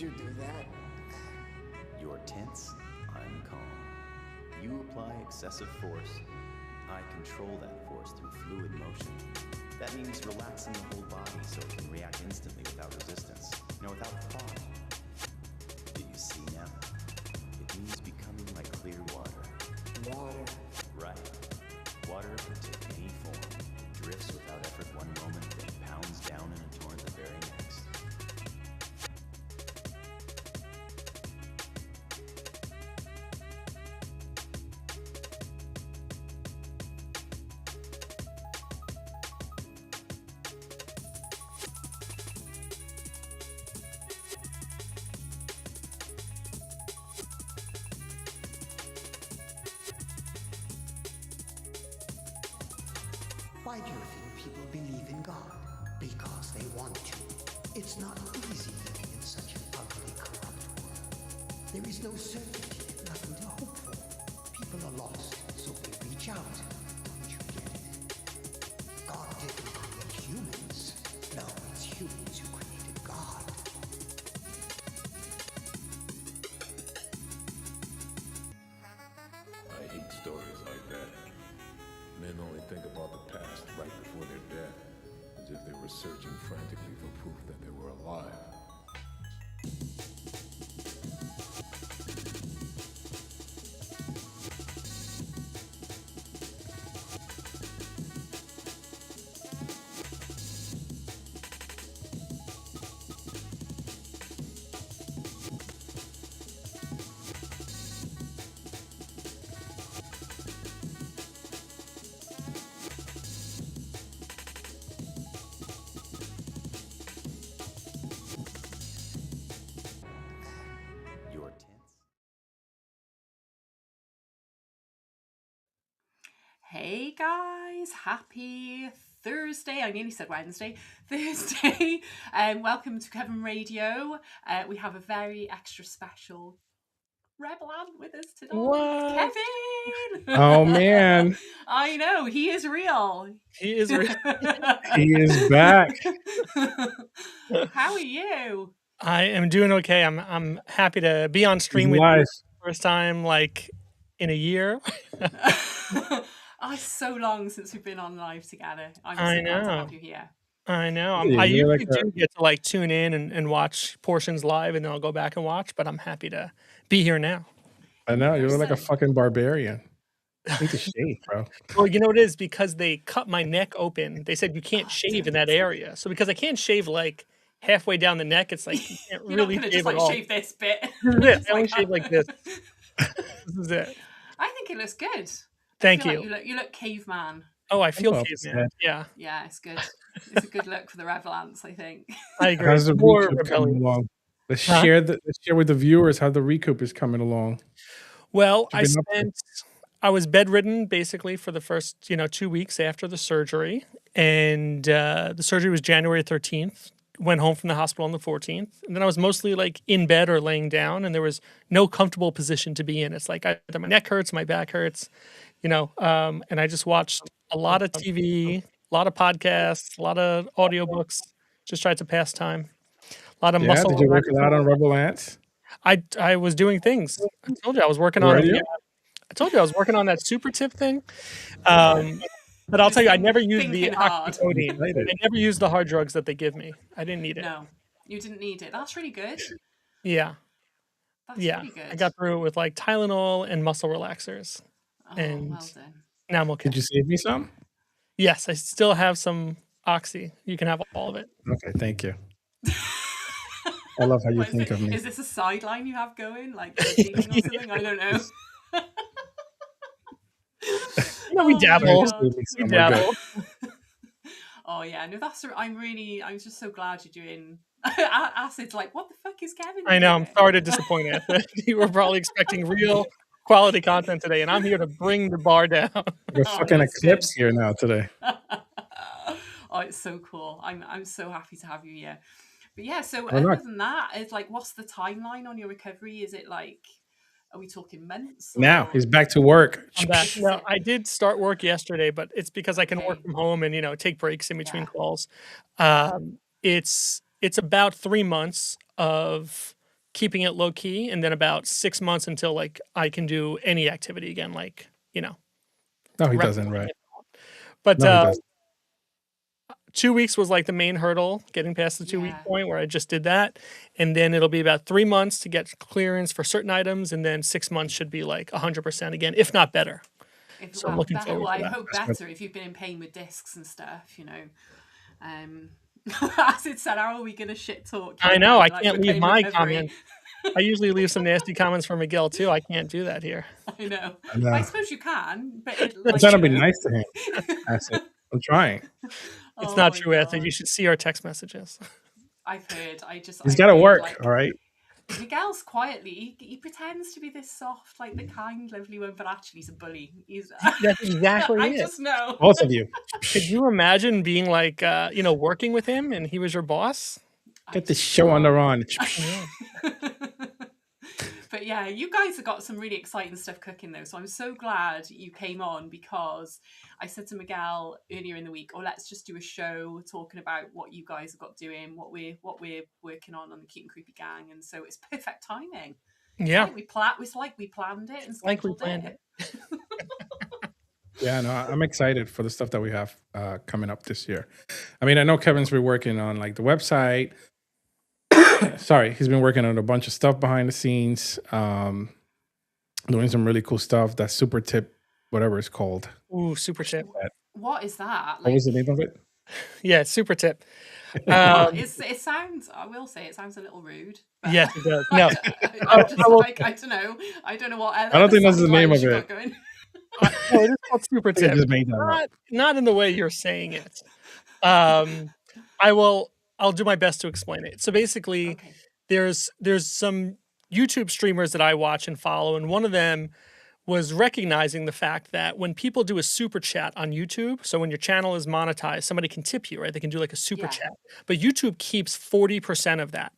you do that? You're tense, I'm calm. You apply excessive force, I control that force through fluid motion. That means relaxing the whole body so it can react instantly without resistance, without thought. Do you see now? It means becoming like clear water. Water. Right. Water can take any form, drifts without effort one moment, then pounds down in a torrent the very next. Why do you think people believe in God? Because they want to. It's not easy living in such an ugly, corrupt world. There is no certainty, nothing to hope for. People are lost, so they reach out. Don't you get it? God didn't create humans. No, it's humans who created God. I hate stories like that. Men only think about the past right before their death, as if they were searching frantically for proof that they were alive. You're tense? Hey guys, happy Thursday. I nearly said Wednesday. Thursday. Welcome to Kevin Radio. We have a very extra special Rebel Ant with us today. What? Kevin! Oh man, I know, he is real. he is real. He is back. How are you? I am doing okay. I'm happy to be on stream with you Nice. for the first time like in a year. Oh, it's so long since we've been on live together. I'm so I glad to know. have you here. I know. Yeah, I you're usually like a- do get to like tune in and watch portions live, and then I'll go back and watch. But I'm happy to be here now. I know you're like a fucking barbarian. Need to shave, bro. Well, you know what it is, because they cut my neck open. They said you can't shave in that area. So because I can't shave like halfway down the neck, it's like you can't You're really not gonna shave just like at all. shave this bit. This is it. Just I only like shave that. like this. This is it. I think it looks good. Thank I feel you. Like you look caveman. Oh, I feel well caveman. Yeah. Yeah, it's good. It's a good look for the Rebel Ants, I think. I agree. How's the More recoup coming rebellious. along? Let's Huh? share with the viewers how the recoup is coming along. Well, What you been up to? I was bedridden basically for the first 2 weeks after the surgery, and the surgery was January 13th. Went home from the hospital on the 14th, and then I was mostly like in bed or laying down, and there was no comfortable position to be in. It's like either my neck hurts, my back hurts, and I just watched a lot of TV, a lot of podcasts, a lot of audiobooks, just tried to pass time. A lot of Yeah, muscle did you work relaxation. out on Rebel Ants? I was doing things. I told you I was working Were on you? the I told you I was working on that super tip thing. But I'll tell you, I never used the Thinking hard. oxycodone. I never used the hard drugs that they give me. I didn't need it. No, you didn't need it. That's really good. Yeah. That's Yeah. really good. I got through it with like Tylenol and muscle relaxers. Oh, And well done. now I'm okay. Did you save me some? Yes, I still have some oxy. You can have all of it. Okay, thank you. I love how you What is think it? of me. Is this a sideline you have going, like cleaning or something? I don't know. We dabble. God. We dabble. Oh yeah, no, I'm just so glad you're doing acid's like, what the fuck is Kevin I know. I'm doing? sorry to disappoint you. You were probably expecting real quality content today, and I'm here to bring the bar down. We're fucking eclipse here now today. Oh, it's so cool. I'm so happy to have you here. But yeah, so Well, other look. than that, it's like, what's the timeline on your recovery? Is it like, are we talking months? Now or- he's back to work. I'm back. No, I did start work yesterday, but it's because I can work from home and take breaks in between calls. It's about 3 months of keeping it low key, and then about 6 months until like I can do any activity again, like No, he rep- doesn't. Right? But No, he doesn't. 2 weeks was like the main hurdle, getting past the 2 week Yeah. point where I just did that. And then it'll be about 3 months to get clearance for certain items. And then 6 months should be like 100% again, if not better. So I'm looking forward Well, to I that. hope That's better if you've been in pain with discs and stuff, As it said, how are we going to shit talk? I know, I Like, can't with leave pain my recovery? comments. I usually leave some nasty comments for Miguel too. I can't do that here. I know. I know. I suppose you can, but I'm trying to be nice to him. That's it. I'm trying. It's Oh not my true, Anthony. God. You should see our text messages. I've heard. He's got to work. Like, All right. Miguel's quietly, he pretends to be this soft, like the kind, lovely one, but actually he's a bully. He's. That's exactly I it. just know. Both of you. Could you imagine being like, working with him and he was your boss? Get the show on the run. But yeah, you guys have got some really exciting stuff cooking though. So I'm so glad you came on, because I said to Miguel earlier in the week, let's just do a show talking about what you guys have got doing, what we're working on the Cute and Creepy Gang. And so it's perfect timing. Yeah. It's like we planned it and scheduled it. Yeah, no, I'm excited for the stuff that we have coming up this year. I mean, I know Kevin's been working on like the website. Sorry, he's been working on a bunch of stuff behind the scenes, doing some really cool stuff. That super tip, whatever it's called. Ooh, super tip. What is that? What was the name of it? Yeah, super tip. It sounds. I will say it sounds a little rude. Yes, it does. No, I'm just like, I don't know. I don't know what. I don't think that's the name of it. no, it is called super I tip. just made that up. Not in the way you're saying it. I'll do my best to explain it. So basically, Okay. there's some YouTube streamers that I watch and follow, and one of them was recognizing the fact that when people do a super chat on YouTube, so when your channel is monetized, somebody can tip you, right? They can do like a super Yeah. chat, but YouTube keeps 40% of that.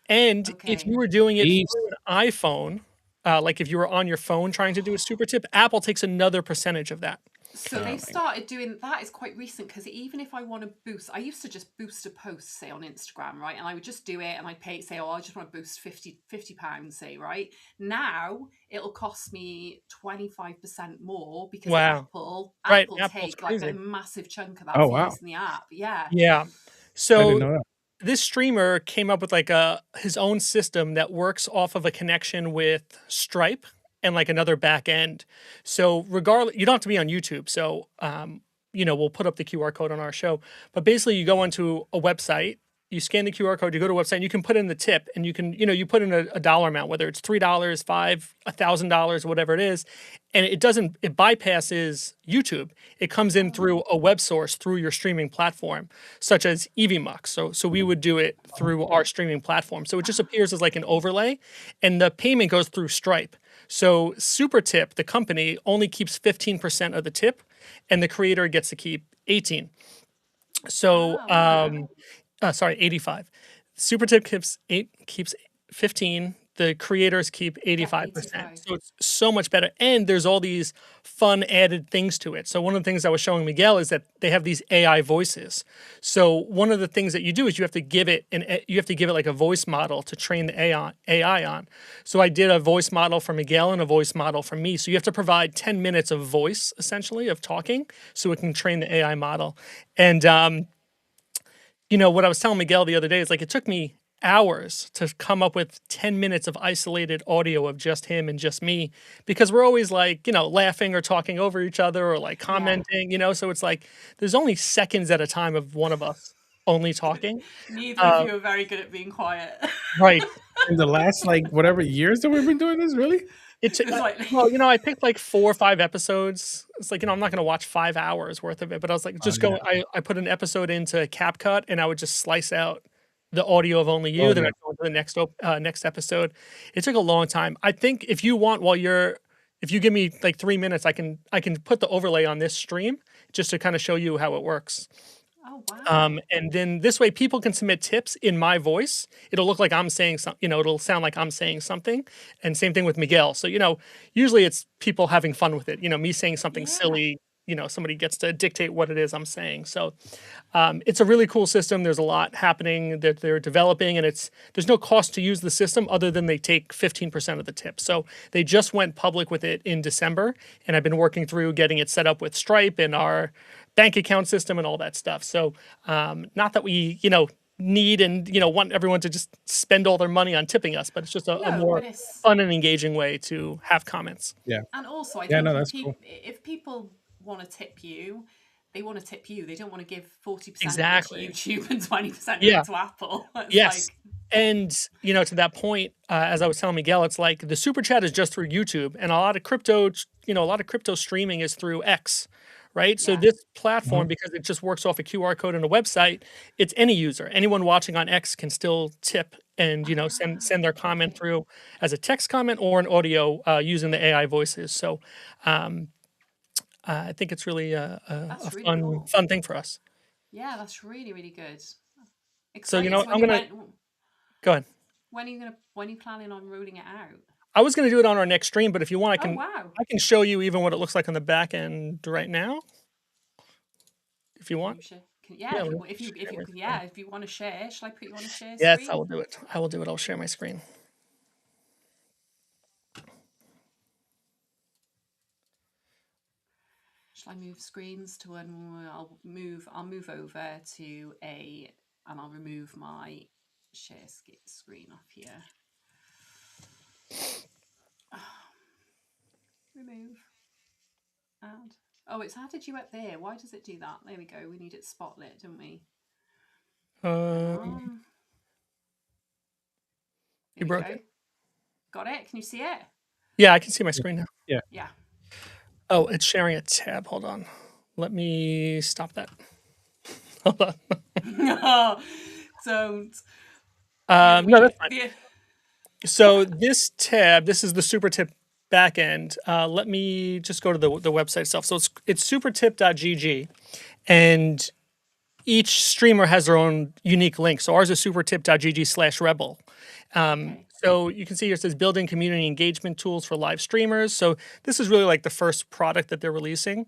And if Okay. you were doing it Jeez. through an iPhone, like if you were on your phone trying to do a super tip, Apple takes another percentage of that. So they've started doing that. Is quite recent, because even if I want to boost, I used to just boost a post, say on Instagram, right? And I would just do it and I'd pay, say, I just want to boost 50 pounds, say, right? Now it'll cost me 25% more, because Wow. Apple Apple's take like a crazy. massive chunk of that Oh, for wow. using the app. Yeah. Yeah. I So didn't know that. this streamer came up with like his own system that works off of a connection with Stripe and like another back end. So regardless, you don't have to be on YouTube. So we'll put up the QR code on our show. But basically, you go onto a website, you scan the QR code, you go to a website, and you can put in the tip, and you can you put in a dollar amount, whether it's $3, $5, $1,000, whatever it is, and it bypasses YouTube. It comes in through a web source through your streaming platform, such as EVMux. So we would do it through our streaming platform. So it just appears as like an overlay, and the payment goes through Stripe. So Super Tip, the company, only keeps 15% of the tip, and the creator gets to keep 18. So, sorry, 85. Super Tip keeps 15. The creators keep 85%. 85. So it's so much better. And there's all these fun added things to it. So one of the things I was showing Miguel is that they have these AI voices. So one of the things that you do is you have to give it like a voice model to train the AI on. So I did a voice model for Miguel and a voice model for me. So you have to provide 10 minutes of voice, essentially, of talking, so it can train the AI model. And what I was telling Miguel the other day is like it took me hours to come up with 10 minutes of isolated audio of just him and just me, because we're always like, laughing or talking over each other or like commenting, so it's like there's only seconds at a time of one of us only talking. Neither of you are very good at being quiet. Right. In the last whatever years that we've been doing this, really? I picked like 4 or 5 episodes. It's like, I'm not going to watch 5 hours worth of it, but I was like, I put an episode into CapCut and I would just slice out the audio of only you. Then I'd go into the next episode. It took a long time. I think if you want, if you give me like 3 minutes, I can put the overlay on this stream just to kind of show you how it works. Oh, wow. And then this way people can submit tips in my voice. It'll look like I'm saying something, it'll sound like I'm saying something. And same thing with Miguel. So, usually it's people having fun with it, me saying something silly somebody gets to dictate what it is I'm saying. So it's a really cool system. There's a lot happening that they're developing, and there's no cost to use the system other than they take 15% of the tip. So they just went public with it in December, and I've been working through getting it set up with Stripe and our bank account system and all that stuff. So not that we, need and want everyone to just spend all their money on tipping us, but it's just a No, more but it's fun and engaging way to have comments. Yeah. and also I Yeah, think no, if, that's cool. if people want to tip you, they want to tip you. They don't want to give 40% Exactly. to YouTube and 20% Yeah. to Apple. It's Yes. like, And, to that point, as I was telling Miguel, it's like the super chat is just through YouTube, and a lot of crypto streaming is through X, right? So Yeah. this platform, because it just works off a QR code and a website, it's any user. Anyone watching on X can still tip and, send their comment through as a text comment or an audio using the AI voices. So I think it's really a That's really fun, cool. fun thing for us. Yeah, that's really, really good. So, Excited. I'm going to go ahead. When are you planning on rolling it out? I was going to do it on our next stream, but if you want, Oh wow. I can show you even what it looks like on the back end right now. If you want. Yeah, we'll if you share my if you want to share, shall I put you on a share Yes, screen? I will do it. I'll share my screen. Shall I move screens to one? I'll move over to and I'll remove my share screen off here. Remove. Add. Oh, it's added you up there. Why does it do that? There we go. We need it spotlit, don't we? You broke it. Got it? Can you see it? Yeah, I can see my screen now. Yeah. Oh, it's sharing a tab. Hold on. Let me stop that. Hold on. No, don't. No, that's fine. So this tab, this is the super tip backend. Let me just go to the website itself. So it's supertip.gg, and each streamer has their own unique link. So ours is supertip.gg/rebel. So you can see here it says building community engagement tools for live streamers. So this is really like the first product that they're releasing.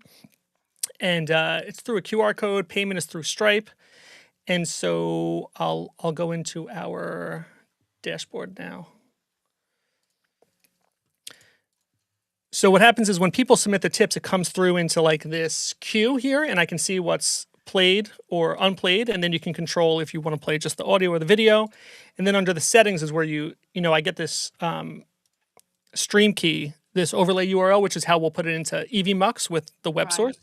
And it's through a QR code. Payment is through Stripe. And so I'll go into our dashboard now. So what happens is when people submit the tips, it comes through into like this queue here, and I can see what's played or unplayed, and then you can control if you want to play just the audio or the video. And then under the settings is where I get this stream key, this overlay URL, which is how we'll put it into EVMux with the web source.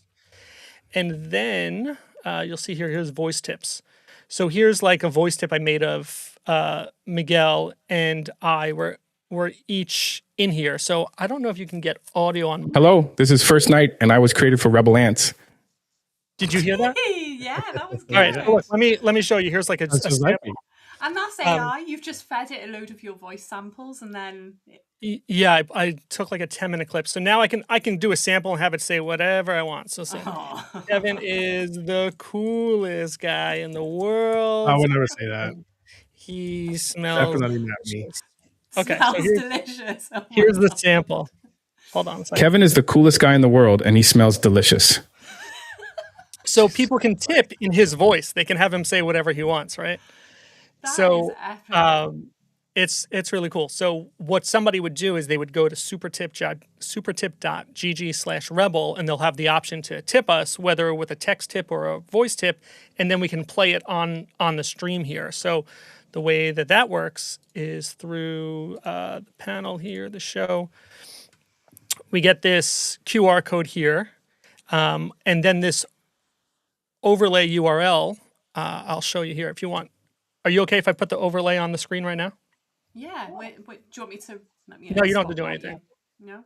And then you'll see here's voice tips. So here's like a voice tip I made of Miguel and I we're each in here. So I don't know if you can get audio on. Hello, this is First Night, and I was created for Rebel Ants. Did you hear that? Yeah, that was good. All right, so look, let me show you. Here's like a sample. And that's AI. You've just fed it a load of your voice samples, and then yeah, I took like a 10-minute clip. So now I can do a sample and have it say whatever I want. So say, Kevin is the coolest guy in the world. I would never say that. He smells Definitely not me. Okay, smells so delicious. Oh here's the sample. Hold on a second. Kevin is the coolest guy in the world, and he smells delicious. So people can tip in his voice. They can have him say whatever he wants, right? That So is epic. it's really cool. So what somebody would do is they would go to supertip.gg/rebel, and they'll have the option to tip us, whether with a text tip or a voice tip, and then we can play it on the stream here. So the way that works is through the panel here, the show. We get this QR code here, and then this overlay URL. I'll show you here if you want. Are you okay if I put the overlay on the screen right now? Yeah. Wait, do you want me to? Let me No, you don't have to do anything. No.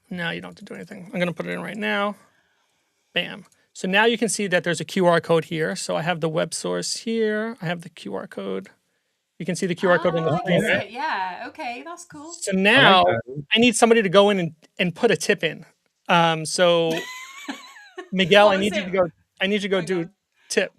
No, you don't have to do anything. I'm going to put it in right now. Bam. So now you can see that there's a QR code here. So I have the web source here. I have the QR code. You can see the QR code on the screen. Right? Yeah. Okay, that's cool. So now I need somebody to go in and put a tip in. So Miguel, I need you to go do tip.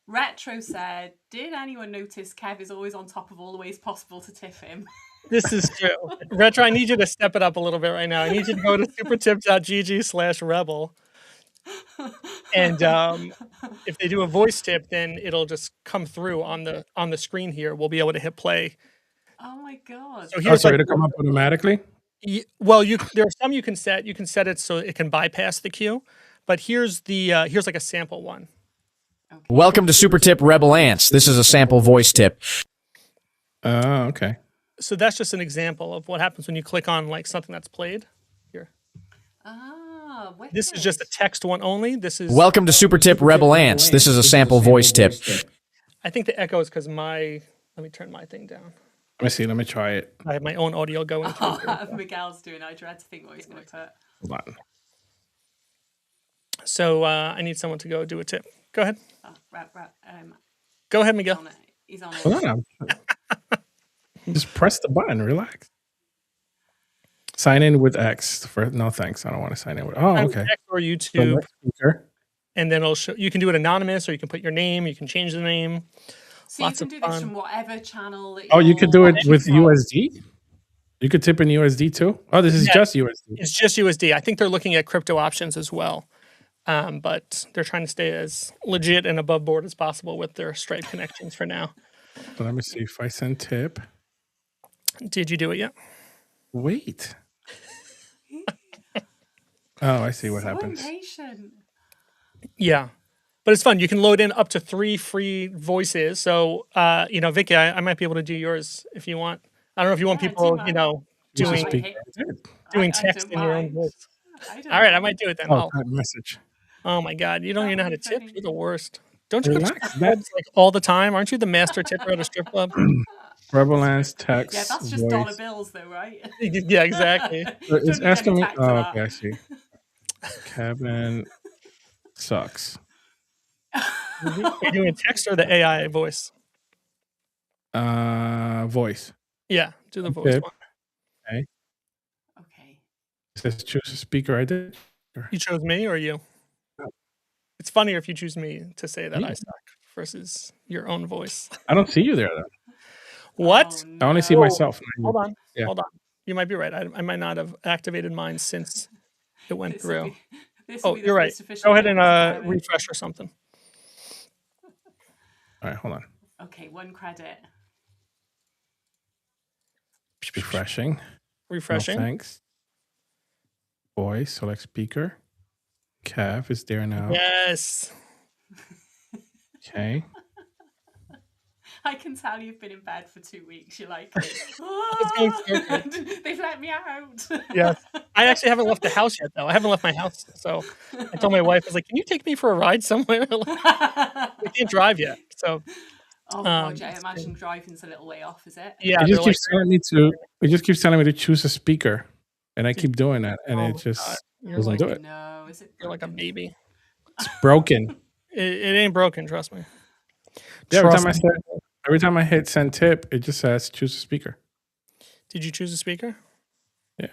Retro said, "Did anyone notice Kev is always on top of all the ways possible to tip him?" This is true. Retro, I need you to step it up a little bit right now. I need you to go to supertip.gg/rebel. And if they do a voice tip, then it'll just come through on the screen here. We'll be able to hit play. Oh my god. So Oh, here's so like it'll come up automatically? well, there are some you can set. You can set it so it can bypass the queue. But here's like a sample one. Okay. Welcome to Super Tip Rebel Ants. This is a sample voice tip. Oh, okay. So that's just an example of what happens when you click on like something that's played. Here, Ah, wicked. this is just a text one only. This is Welcome to Super Tip Rebel Ants. This is a sample voice tip. I think the echo is because let me turn my thing down. Let me see. Let me try it. I have my own audio going through. Here. Miguel's doing. I dread to think what he's going to put. Hold on. So I need someone to go do a tip. Go ahead. Oh, Go ahead, Miguel. he's on it. Hold on. Just press the button. Relax. Sign in with X. No, thanks. I don't want to sign in with. Oh, okay. X or YouTube, Speaker. and then it'll show. You can do it anonymous, or you can put your name. You can change the name. So Lots you can of do this fun. from whatever channel that Oh, you could do it you're with from. USD? You could tip in USD too? Oh, this is Yeah. just USD. It's just USD. I think they're looking at crypto options as well, but they're trying to stay as legit and above board as possible with their Stripe connections for now. So let me see if I send tip. Did you do it yet? Wait. Oh, I see what So happens. impatient. Yeah, but it's fun. You can load in up to 3 free voices. So, Vicky, I might be able to do yours if you want. I don't know if you want Yeah, people, do Just doing speak. doing I text don't in your own mind. voice. I don't All right, I mind. might do it then. Oh, that message. Oh my God, you don't even know how to tip. funny. You're the worst. Don't you go to Relax. strip clubs like all the time? Aren't you the master tipper at a strip club? Rebel Lance text. Yeah, that's just dollar voice. bills, though, right? Yeah, exactly. So it's Don't need asking any me. tax for Oh, that. okay, I see. Kevin sucks. Are you doing text or the AI voice? Voice. Yeah, do the voice Okay. one. Okay. It says choose a speaker. I did. You chose me or you? No. It's funnier if you choose me to say that Me. I suck versus your own voice. I don't see you there though. What? Oh, I only see no. myself. Hold on. Yeah. Hold on. You might be right. I might not have activated mine since it went This will through. be- this will Oh, be the you're right. first official Go ahead and notice of Kevin. refresh or something. All right, hold on. Okay, 1 credit. Refreshing. No, Refreshing. thanks. Voice. Select speaker. Kev is there now. Yes. Okay. I can tell you've been in bed for 2 weeks. You're like, going so they've let me out. Yes. I actually haven't left the house yet, though. I haven't left my house. So I told my wife, I was like, can you take me for a ride somewhere? I can't drive yet. So, Oh, God, yeah, I it's imagine driving's a little way off, is it? yeah. It they're just keeps telling me to. It just keeps telling me to choose a speaker, and I keep doing that, and Oh, it just God. You're doesn't like, do it. No, is it? you're like a broken? baby. It's broken. It ain't broken, trust me. Yeah, every Trust time I me. said, every time I hit send tip, it just says choose a speaker. Did you choose a speaker? Yeah.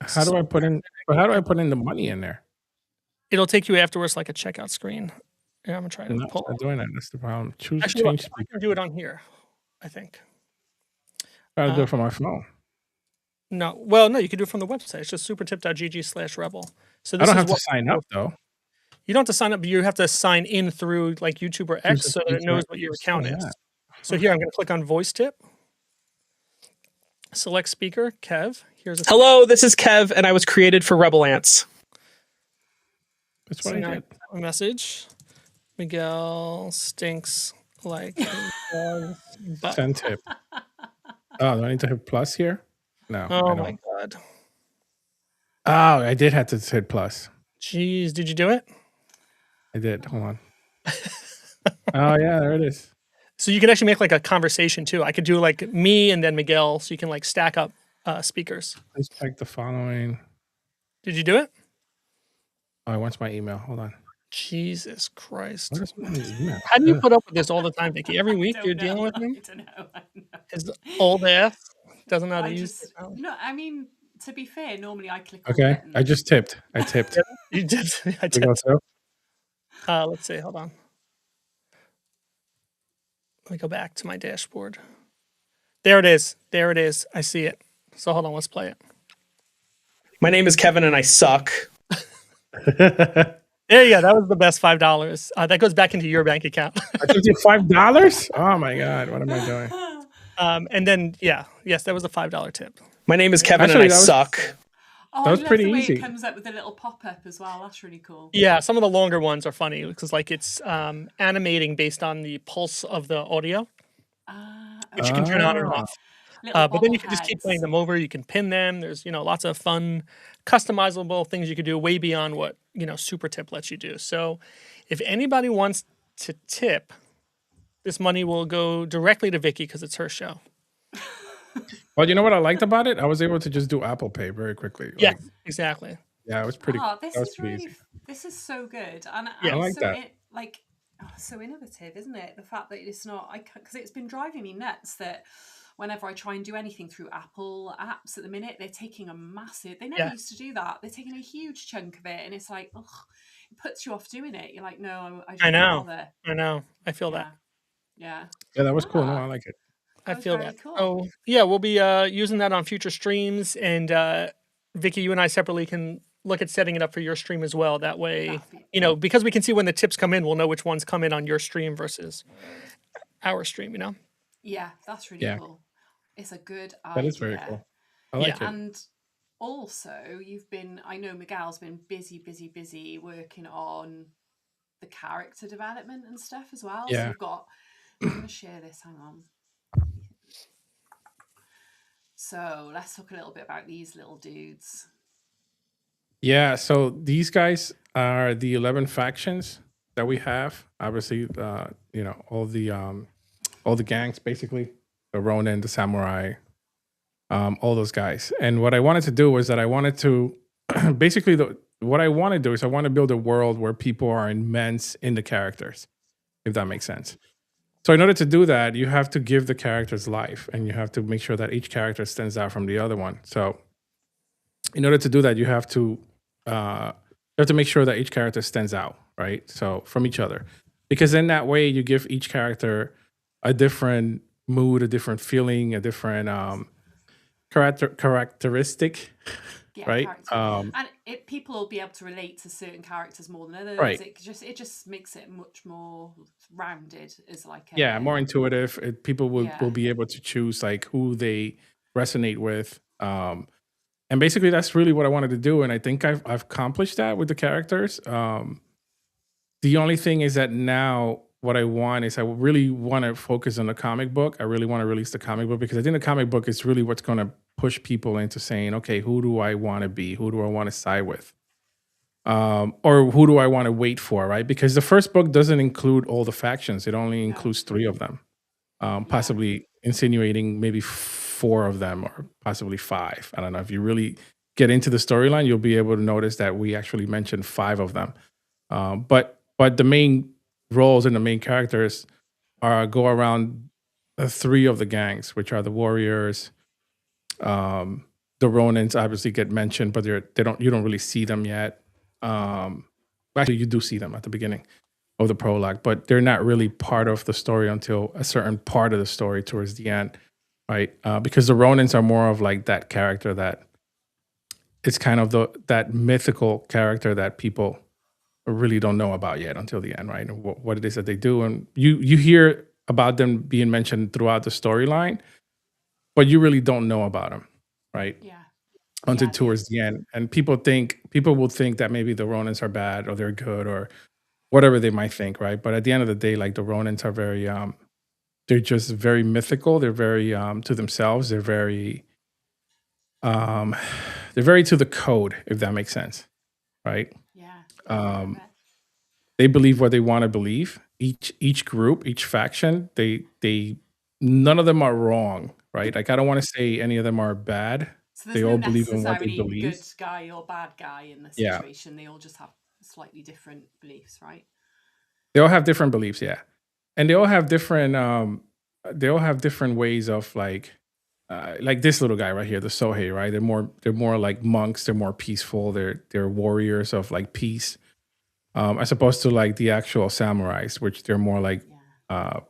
How do I put in? But how do I put in the money in there? It'll take you afterwards like a checkout screen. Yeah, I'm gonna try to No, pull. it's not doing that. That's the problem. Choose Actually, change I speaker. can do it on here. I think. I gotta do it from my phone. No, well, no, you can do it from the website. It's just supertip.gg/rebel. So I this don't is have to what sign up though. you don't have to sign up. But you have to sign in through like YouTube or X Choose a so that it speaker. knows what your account Oh, is. yeah. So here I'm going to click on voice tip. Select speaker, Kev. Here's a Hello, this is Kev, and I was created for Rebel Ants. That's so what I now did. a message. Miguel stinks like a dog's butt. Send tip. Oh, do I need to hit plus here? No. Oh I my don't. God. Oh, I did have to hit plus. Jeez, did you do it? I did. Hold on. Oh yeah, there it is. So you can actually make like a conversation too. I could do like me and then Miguel, so you can like stack up speakers. Please check the following. Did you do it? Oh, I want my email. Hold on. Jesus Christ. What is my email? How do you put up with this all the time, Vicky? Every week Don't you're know. dealing with him? I don't know. I know. His old ass doesn't know how to I use just technology. no. I mean, to be fair, normally I click. On Okay, buttons. I just tipped. I tipped. You did. I We go did. through. Let's see. Hold on. Let me go back to my dashboard. There it is. There it is. I see it. So hold on. Let's play it. My name is Kevin, and I suck. There you go. That was the best $5. That goes back into your bank account. I took you $5. Oh my god, what am I doing? And then yes, that was a $5 tip. My name is Kevin Actually, and I that was- suck. Oh, That was I love pretty the way easy. it comes up with a little pop-up as well. That's really cool. Yeah, some of the longer ones are funny because like it's animating based on the pulse of the audio, which you can turn on or Ah. off. Little But then you can just keep bobbleheads. playing them over. You can pin them. There's lots of fun, customizable things you could do way beyond what Super Tip lets you do. So, if anybody wants to tip, this money will go directly to Vicky because it's her show. Well, you know what I liked about it? I was able to just do Apple Pay very quickly. Yeah, Like, exactly. yeah, it was pretty. Oh, this that was is pretty really, easy. this is so good, and Yeah, I like so that. so innovative, isn't it? The fact that it's not, because it's been driving me nuts that whenever I try and do anything through Apple apps at the minute, they're taking a massive. They never Yeah. used to do that. They're taking a huge chunk of it, and it's like, ugh, it puts you off doing it. You're like, no, I I don't know. bother. I know. I feel that. Yeah. Yeah, that was cool. No, Ah, I like it. I was feel very that. cool. So yeah, we'll be using that on future streams, and Vicky, you and I separately can look at setting it up for your stream as well. That way, That'd be- because we can see when the tips come in, we'll know which ones come in on your stream versus our stream. Yeah, that's really Yeah. cool. It's a good idea. That is very cool. I like it. And also, I know Miguel's been busy working on the character development and stuff as well. Yeah. So you've got, I'm going to share this, hang on. So let's talk a little bit about these little dudes. Yeah, so these guys are the 11 factions that we have. Obviously, all the gangs basically, the Ronin, the Samurai, all those guys. And what I wanted to do was that I wanted to basically what I want to do is I want to build a world where people are immense in the characters, if that makes sense. So in order to do that, you have to give the characters life, and you have to make sure that each character stands out from the other one. So in order to do that, you have to make sure that each character stands out, right? So from each other, because in that way you give each character a different mood, a different feeling, a different characteristic, Yeah, right? character. And people will be able to relate to certain characters more than others. Right. It just makes it much more rounded as like a, Yeah, more intuitive. People will Yeah. be able to choose like who they resonate with. And basically that's really what I wanted to do. And I think I've accomplished that with the characters. The only thing is that now what I want is I really want to focus on the comic book. I really want to release the comic book because I think the comic book is really what's going to push people into saying, okay, who do I want to be? Who do I want to side with? Or who do I want to wait for, right? Because the first book doesn't include all the factions. It only includes 3 of them, possibly insinuating maybe 4 of them or possibly 5. I don't know. If you really get into the storyline, you'll be able to notice that we actually mentioned 5 of them. But the main roles and the main characters go around 3 of the gangs, which are the warriors. The Ronins obviously get mentioned, but you don't really see them yet. Actually, you do see them at the beginning of the prologue, but they're not really part of the story until a certain part of the story towards the end, right? Because the Ronins are more of like that character that it's kind of that mythical character that people really don't know about yet until the end, right? And what it is that they do, and you hear about them being mentioned throughout the storyline, but you really don't know about them, right? Yeah. Until towards the end. And people will think that maybe the Ronins are bad or they're good or whatever they might think, right? But at the end of the day, like the Ronins are very they're just very mythical. They're very to themselves. They're very to the code, if that makes sense. Right? Yeah. They believe what they want to believe. Each group, each faction, they none of them are wrong, right? Like I don't want to say any of them are bad. So They there's all no believe in what they necessarily believe. good guy or bad guy in the Yeah. situation. They all just have slightly different beliefs, right? They all have different beliefs, yeah, and they all have different ways of like this little guy right here, the Sohei, right? They're more like monks. They're more peaceful. They're warriors of like peace, as opposed to like the actual samurais, which they're more like These I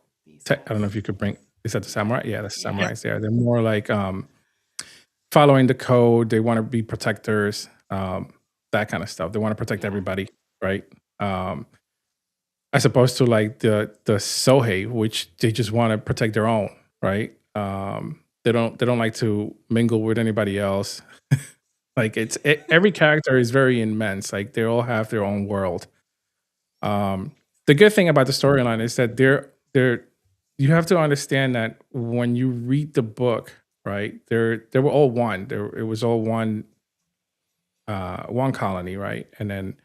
guys. don't know if you could bring. Is that the samurai? Yeah, the samurais there. They're more like following the code. They want to be protectors. That that kind of stuff. They want to protect Yeah. everybody, right? As opposed to like the Sohei, which they just want to protect their own, right? They don't like to mingle with anybody else. Like every character is very immense. Like they all have their own world. The good thing about the storyline is that they're you have to understand that when you read the book, right? They were all one. It was all one colony, right? And then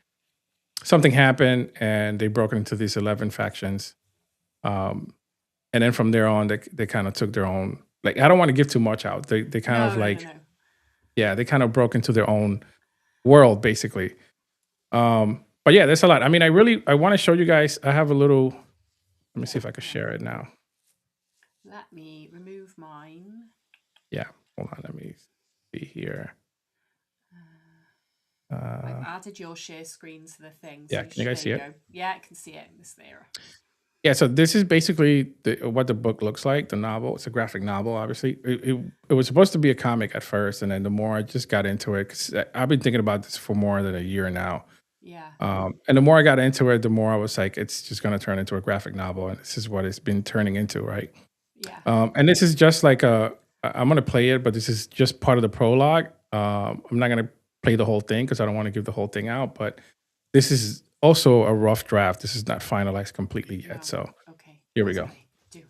something happened, and they broke into these 11 factions. And then from there on, they kind of took their own. Like I don't want to give too much out. They kind of like yeah, they kind of broke into their own world basically. But yeah, there's a lot. I mean, I want to show you guys. I have a little. Let me see if I can share it now. Let me remove mine. Yeah, hold on. Let me see here. I've added your share screen to the thing. So Yeah, can you guys see it? go. Yeah, I can see it in this there. Yeah, so this is basically what the book looks like. The novel. It's a graphic novel. Obviously, it was supposed to be a comic at first, and then the more I just got into it, because I've been thinking about this for more than a year now. Yeah. And the more I got into it, the more I was like, it's just going to turn into a graphic novel, and this is what it's been turning into, right? Yeah. And this is just like I'm going to play it, but this is just part of the prologue. I'm not going to play the whole thing because I don't want to give the whole thing out, but this is also a rough draft. This is not finalized completely yet. No. So Okay. here we go. Do.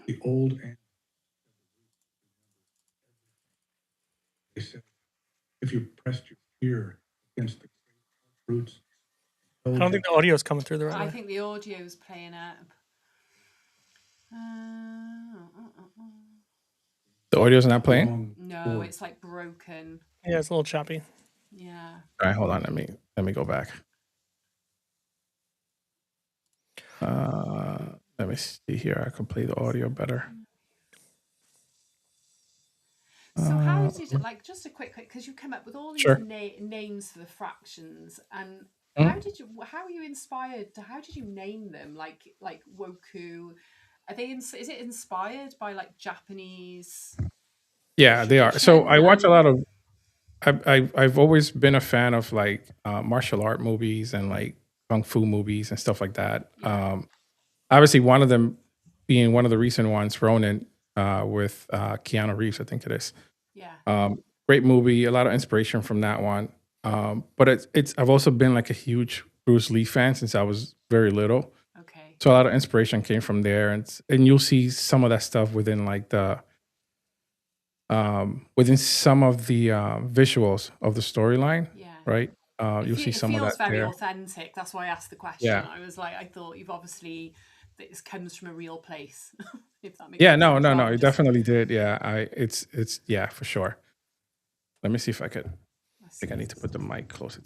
The old and they said, if you pressed your ear against the roots. I don't think the audio is coming through the right I way. think the audio is playing up. The audio's not playing? No, it's like broken. Yeah, it's a little choppy. Yeah. All right, hold on. Let me go back. Let me see here. I can play the audio better. So how did it, like, just a quick, because you come up with all these Sure. names for the fractions, and Mhm. how were you inspired to, how did you name them? Like Woku, are they, is it inspired by like Japanese? Yeah, they are. So I watch a tradition lot of. I've always been a fan of like martial art movies and like kung fu movies and stuff like that. Obviously, one of them being one of the recent ones, Ronin, with Keanu Reeves, I think it is. Yeah. Great movie, a lot of inspiration from that one. But it's I've also been like a huge Bruce Lee fan since I was very little. Okay. So a lot of inspiration came from there, and you'll see some of that stuff within like the within some of the visuals of the storyline, Yeah. right? You'll see some of that It feels very there. authentic. That's why I asked the question. Yeah. I was like, I thought you've obviously, this comes from a real place. If that makes Yeah, sense. no, Rather it than just- definitely did. Yeah, it's yeah, for sure. Let me see if I could. I think I need to put the mic closer.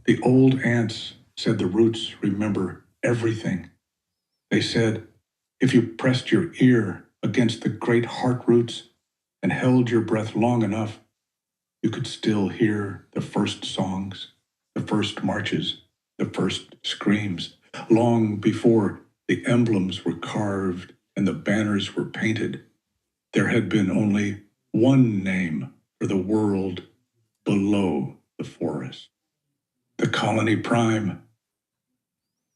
The old ants said the roots remember everything. They said, if you pressed your ear against the great heart roots and held your breath long enough, you could still hear the first songs, the first marches, the first screams, long before the emblems were carved and the banners were painted. There had been only one name for the world below the forest. The colony prime.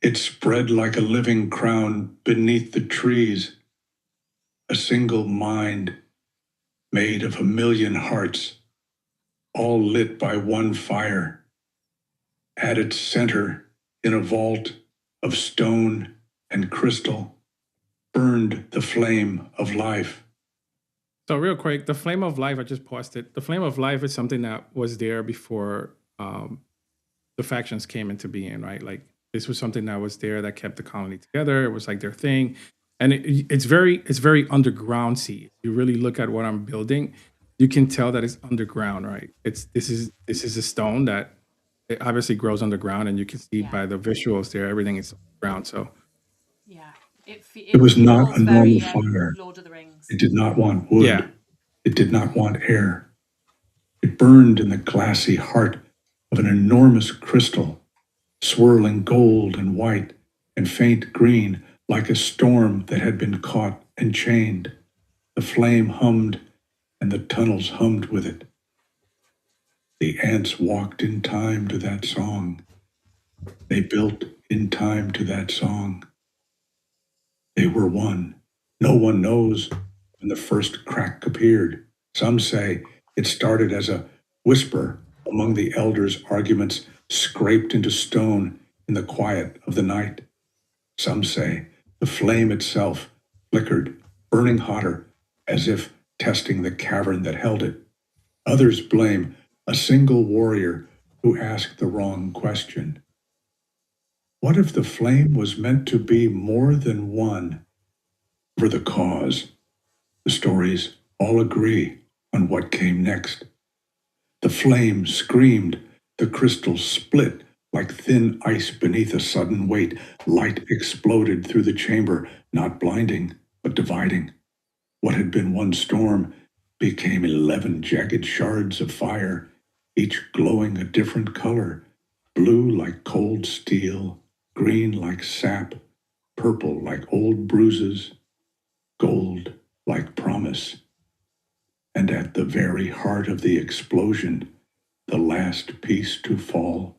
It spread like a living crown beneath the trees. A single mind made of a million hearts, all lit by one fire. At its center, in a vault of stone and crystal, burned the flame of life. So real quick, the flame of life, I just paused it. The flame of life is something that was there before the factions came into being, right? Like this was something that was there that kept the colony together. It was like their thing. And it's very underground. See, you really look at what I'm building, you can tell that it's underground, right? This is a stone that it obviously grows underground, and you can see by the visuals there, everything is underground. So yeah, it was not feels a very, normal fire. Lord of the Rings. It did not want wood. Yeah. It did not want air. It burned in the glassy heart of an enormous crystal, swirling gold and white and faint green like a storm that had been caught and chained. The flame hummed, and the tunnels hummed with it. The ants walked in time to that song. They built in time to that song. They were one. No one knows when the first crack appeared. Some say it started as a whisper among the elders' arguments scraped into stone in the quiet of the night. Some say the flame itself flickered, burning hotter, as if testing the cavern that held it. Others blame a single warrior who asked the wrong question. What if the flame was meant to be more than one? For the cause, the stories all agree on what came next. The flame screamed, the crystals split like thin ice beneath a sudden weight. Light exploded through the chamber, not blinding, but dividing. What had been one storm became 11 jagged shards of fire, each glowing a different color, blue like cold steel, green like sap, purple like old bruises, gold like promise. And at the very heart of the explosion, the last piece to fall,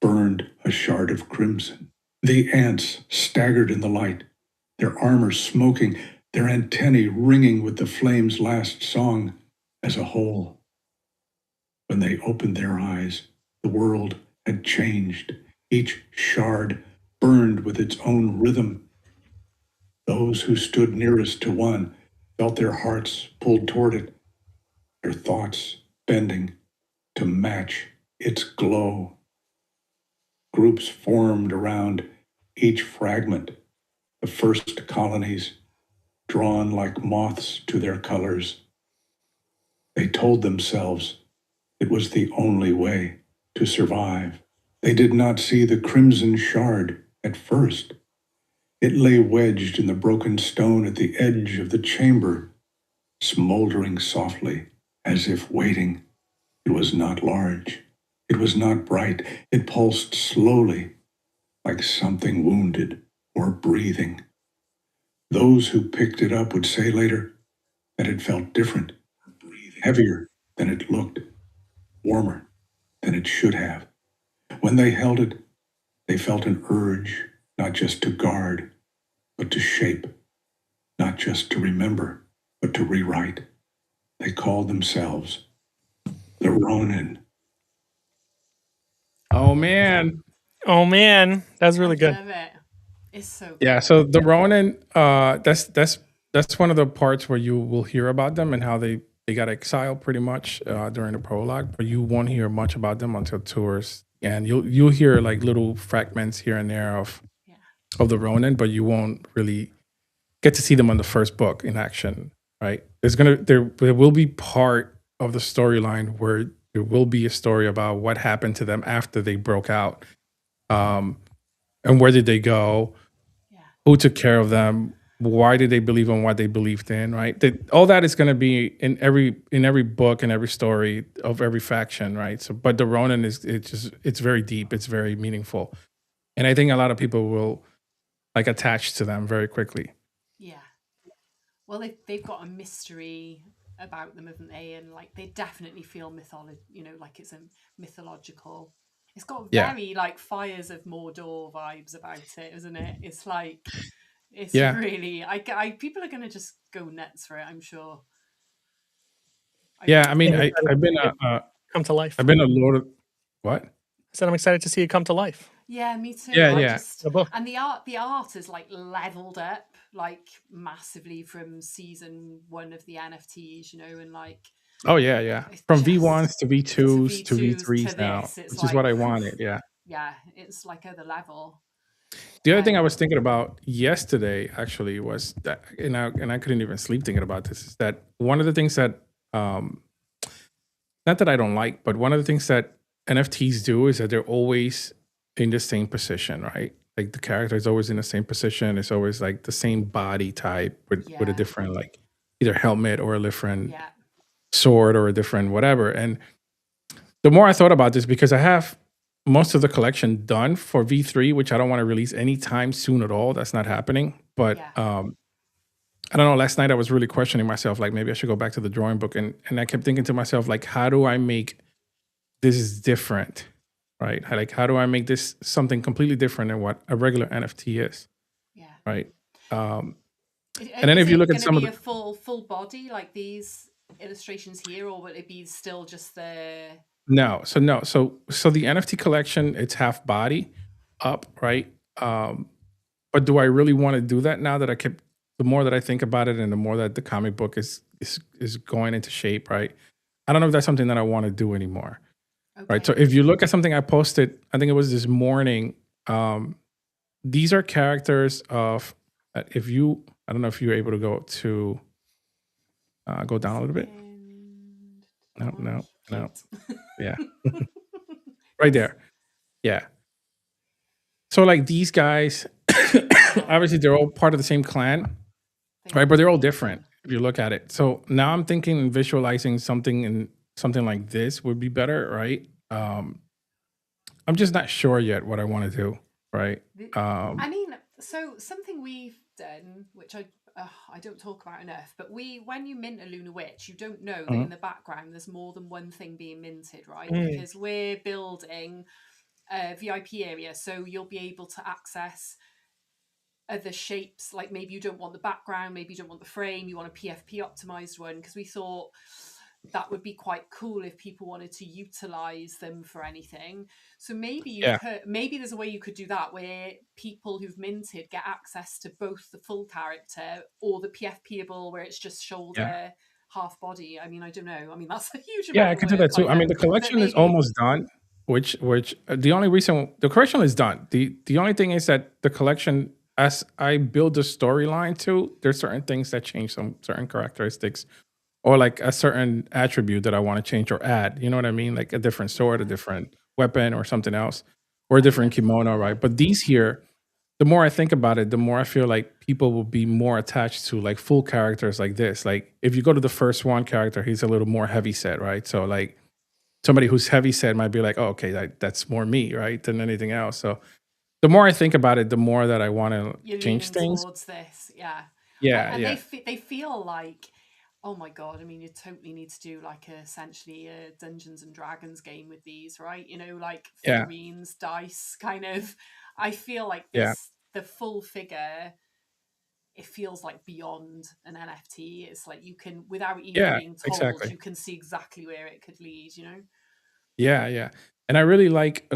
burned a shard of crimson. The ants staggered in the light, their armor smoking, their antennae ringing with the flame's last song as a whole. When they opened their eyes, the world had changed. Each shard burned with its own rhythm. Those who stood nearest to one felt their hearts pulled toward it, their thoughts bending to match its glow. Groups formed around each fragment, the first colonies, drawn like moths to their colors. They told themselves it was the only way to survive. They did not see the crimson shard at first. It lay wedged in the broken stone at the edge of the chamber, smoldering softly, as if waiting. It was not large. It was not bright. It pulsed slowly, like something wounded or breathing. Those who picked it up would say later that it felt different, heavier than it looked, warmer than it should have. When they held it, they felt an urge not just to guard, but to shape, not just to remember, but to rewrite. They called themselves the Ronin. Oh man. Oh man, that's really I good. love it. It's so good. Yeah, so the Ronin, that's one of the parts where you will hear about them and how they got exiled pretty much during the prologue, but you won't hear much about them until tours, and you'll hear like little fragments here and there of the Ronin, but you won't really get to see them on the first book in action, right? There will be part of the storyline where there will be a story about what happened to them after they broke out, and where did they go, who took care of them, why did they believe in what they believed in, right? All that is going to be in every book and every story of every faction, right? So, but the Ronin it's very deep, it's very meaningful, and I think a lot of people will like attach to them very quickly. Yeah. Well, they've got a mystery about them, haven't they? And like they definitely feel like it's a mythological. It's got very like Fires of Mordor vibes about it, isn't it? It's like it's really people are gonna just go nuts for it, I'm sure. I mean, I've been come to life. I've been a Lord of what? I said I'm excited to see it come to life. Yeah, me too. The book. And the art is like leveled up like massively from season 1 of the NFTs, and like from V1s to V2s to V3s now, which is what I wanted. Yeah, it's like other level. The other thing I was thinking about yesterday actually was that, and I couldn't even sleep thinking about this, is that one of the things that not that I don't like, but one of the things that NFTs do is that they're always in the same position, right? Like the character is always in the same position. It's always like the same body type with a different like either helmet or a different sword or a different whatever. And the more I thought about this, because I have most of the collection done for V3, which I don't want to release anytime soon at all. That's not happening. But I don't know, last night I was really questioning myself, like maybe I should go back to the drawing book, and I kept thinking to myself, like, how do I make this different? Right? Like, how do I make this something completely different than what a regular NFT is? Yeah. Right. And And then is if you it look at going to some of be the a full body like these illustrations here, or will it be still just the? no, so the NFT collection, it's half body up, right? But do I really want to do that now that the more that I think about it and the more that the comic book is going into shape, right? I don't know if that's something that I want to do anymore. Right. So Okay. if you look at something I posted, I think it was this morning, these are characters of if you I don't know if you're able to go down a little bit. No. Yeah. Right there. Yeah. So like these guys, obviously they're all part of the same clan, right? But they're all different if you look at it. So now I'm thinking and visualizing something like this would be better, right? I'm just not sure yet what I want to do, right? I mean, so something we've done, which I don't talk about enough, but when you mint a Lunar Witch, you don't know that in the background there's more than one thing being minted, right? Because we're building a VIP area, so you'll be able to access other shapes. Like maybe you don't want the background, maybe you don't want the frame, you want a PFP optimized one, because we thought that would be quite cool if people wanted to utilize them for anything. So maybe maybe there's a way you could do that where people who've minted get access to both the full character or the PFPable where it's just shoulder, half body. I mean, I don't know. I mean, that's a huge amount I of can do work, that too. I mean, know, the collection is almost done. Which the only reason the collection is done. The only thing is that the collection, as I build the storyline too, there's certain things that change some certain characteristics, or like a certain attribute that I want to change or add. You know what I mean? Like a different sword, a different weapon, or something else, or a different kimono, right? But these here, the more I think about it, the more I feel like people will be more attached to like full characters like this. Like if you go to the first one character, he's a little more heavy set, right? So like somebody who's heavy set might be like, oh, okay, that's more me, right, than anything else. So the more I think about it, the more that I want to change things. towards this, Yeah, and yeah, they feel like, oh my god, I mean, you totally need to do like essentially a Dungeons and Dragons game with these, right? You know, like yeah, figurines, dice, kind of. I feel like yeah, the full figure, it feels like beyond an NFT. It's like you can, without even yeah, being told, exactly. you can see exactly where it could lead, you know? Yeah, yeah. And I really like,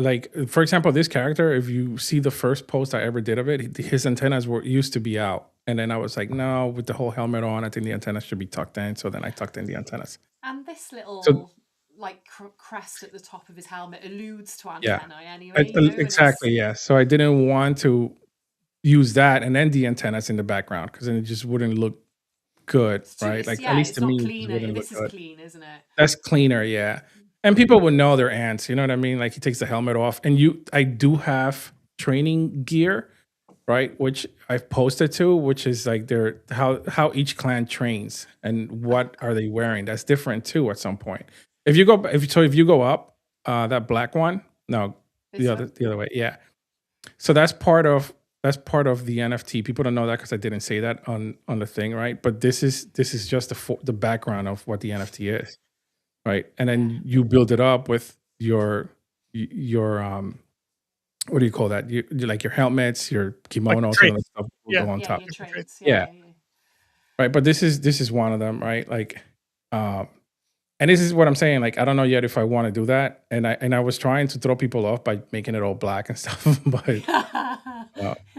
for example, this character. If you see the first post I ever did of it, his antennas used to be out, and then I was like, no, with the whole helmet on, I think the antennas should be tucked in. So then I tucked in the antennas. And this So little like crest at the top of his helmet alludes to yeah, antennae anyway, you know, and exactly. Yeah. So I didn't want to use that and then the antennas in the background because then it just wouldn't look good, right? Like at least it's to not me, it just cleaner. wouldn't look This is good. clean, isn't it? That's cleaner, yeah. And people would know their ants, you know what I mean? Like he takes the helmet off, and I do have training gear, right? Which I've posted to, which is like their how each clan trains and what are they wearing. That's different too at some point. If you go up, that black one, no, This one? the other way, yeah. So that's part of the NFT. People don't know that because I didn't say that on the thing, right? But this is just the background of what the NFT is, right? And then you build it up with your what do you call that? You like your helmets, your kimonos, and all that stuff will Yeah. go on top. Your traits. Yeah, right. But this is one of them, right? Like, and this is what I'm saying. Like, I don't know yet if I want to do that. And I was trying to throw people off by making it all black and stuff, but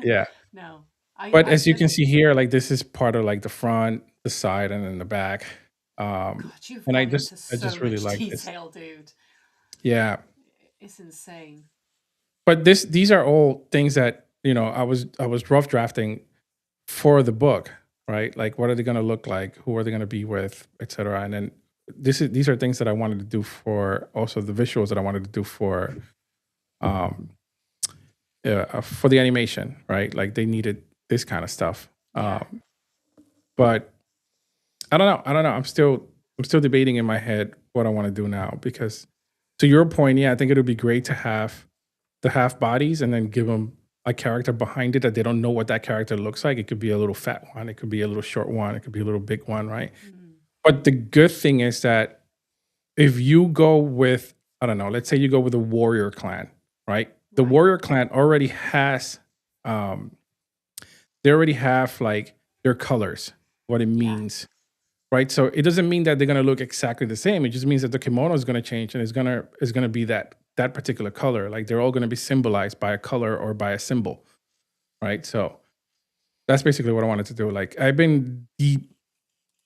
yeah. No. But as you can see here, like this is part of like the front, the side, and then the back. God, you've And gone I into just so really much like this. detail, dude. Yeah. It's insane. But these are all things that, I was rough drafting for the book, right? Like what are they gonna look like? Who are they gonna be with, etc. And then these are things that I wanted to do for also the visuals that I wanted to do for the animation, right? Like they needed this kind of stuff. But I don't know. I'm still debating in my head what I want to do now because to your point, yeah, I think it would be great to have the half bodies and then give them a character behind it that they don't know what that character looks like. It could be a little fat one, it could be a little short one, it could be a little big one, right? But the good thing is that if you go with, I don't know, let's say you go with a warrior clan, right? The warrior clan already has, they already have like their colors, what it means, right? So it doesn't mean that they're gonna look exactly the same. It just means that the kimono is gonna change and it's gonna be that particular color. Like they're all gonna be symbolized by a color or by a symbol, right? So that's basically what I wanted to do. Like I've been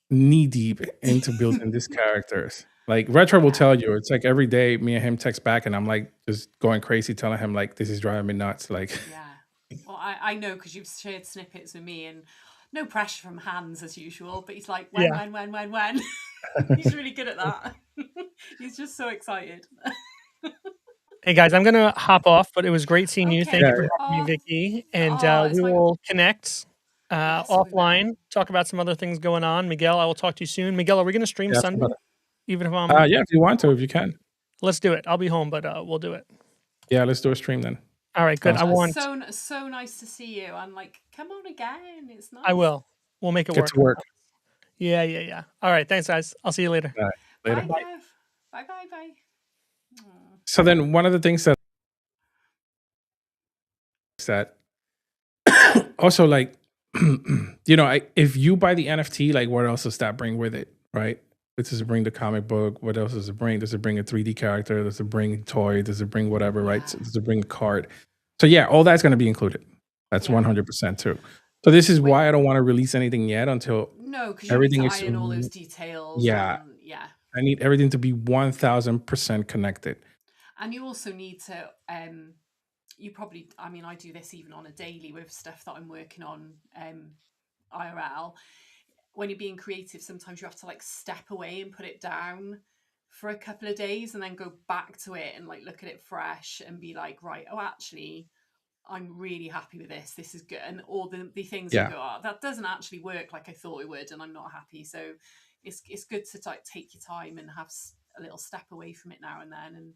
knee deep into building these characters. Like Retro will tell you, it's like every day me and him text back, and I'm like just going crazy, telling him like this is driving me nuts. Like, well, I know because you've shared snippets with me, and no pressure from Hans as usual. But he's like, when. He's really good at that. He's just so excited. Hey guys, I'm gonna hop off, but it was great seeing you. Thank you for having me, Vicky, and we will connect offline. Talk about some other things going on. Miguel, I will talk to you soon. Miguel, are we gonna stream Sunday? Even if I'm yeah, if you want to, if you can, let's do it. I'll be home, but we'll do it. Yeah, let's do a stream then. All right, good. Awesome. I want so nice to see you. I'm like, come on again. It's nice. I will. We'll make it Get work. to work. Yeah. All right, thanks, guys. I'll see you later. All right, later. Bye. So then, one of the things that also like, you know, if you buy the NFT, like, what else does that bring with it, right? Does it bring the comic book? What else does it bring? Does it bring a 3D character? Does it bring a toy? Does it bring whatever, right? So does it bring a card? So yeah, all that's going to be included. That's 100% true. So this is why I don't want to release anything yet until everything is iron all those details. Yeah, I need everything to be 1000% connected. And you also need to, you probably, I mean, I do this even on a daily with stuff that I'm working on IRL. When you're being creative, sometimes you have to like step away and put it down for a couple of days and then go back to it and like look at it fresh and be like, right, oh, actually, I'm really happy with this. This is good. And all the things you go, oh, that doesn't actually work like I thought it would, and I'm not happy. So it's good to like take your time and have a little step away from it now and then, and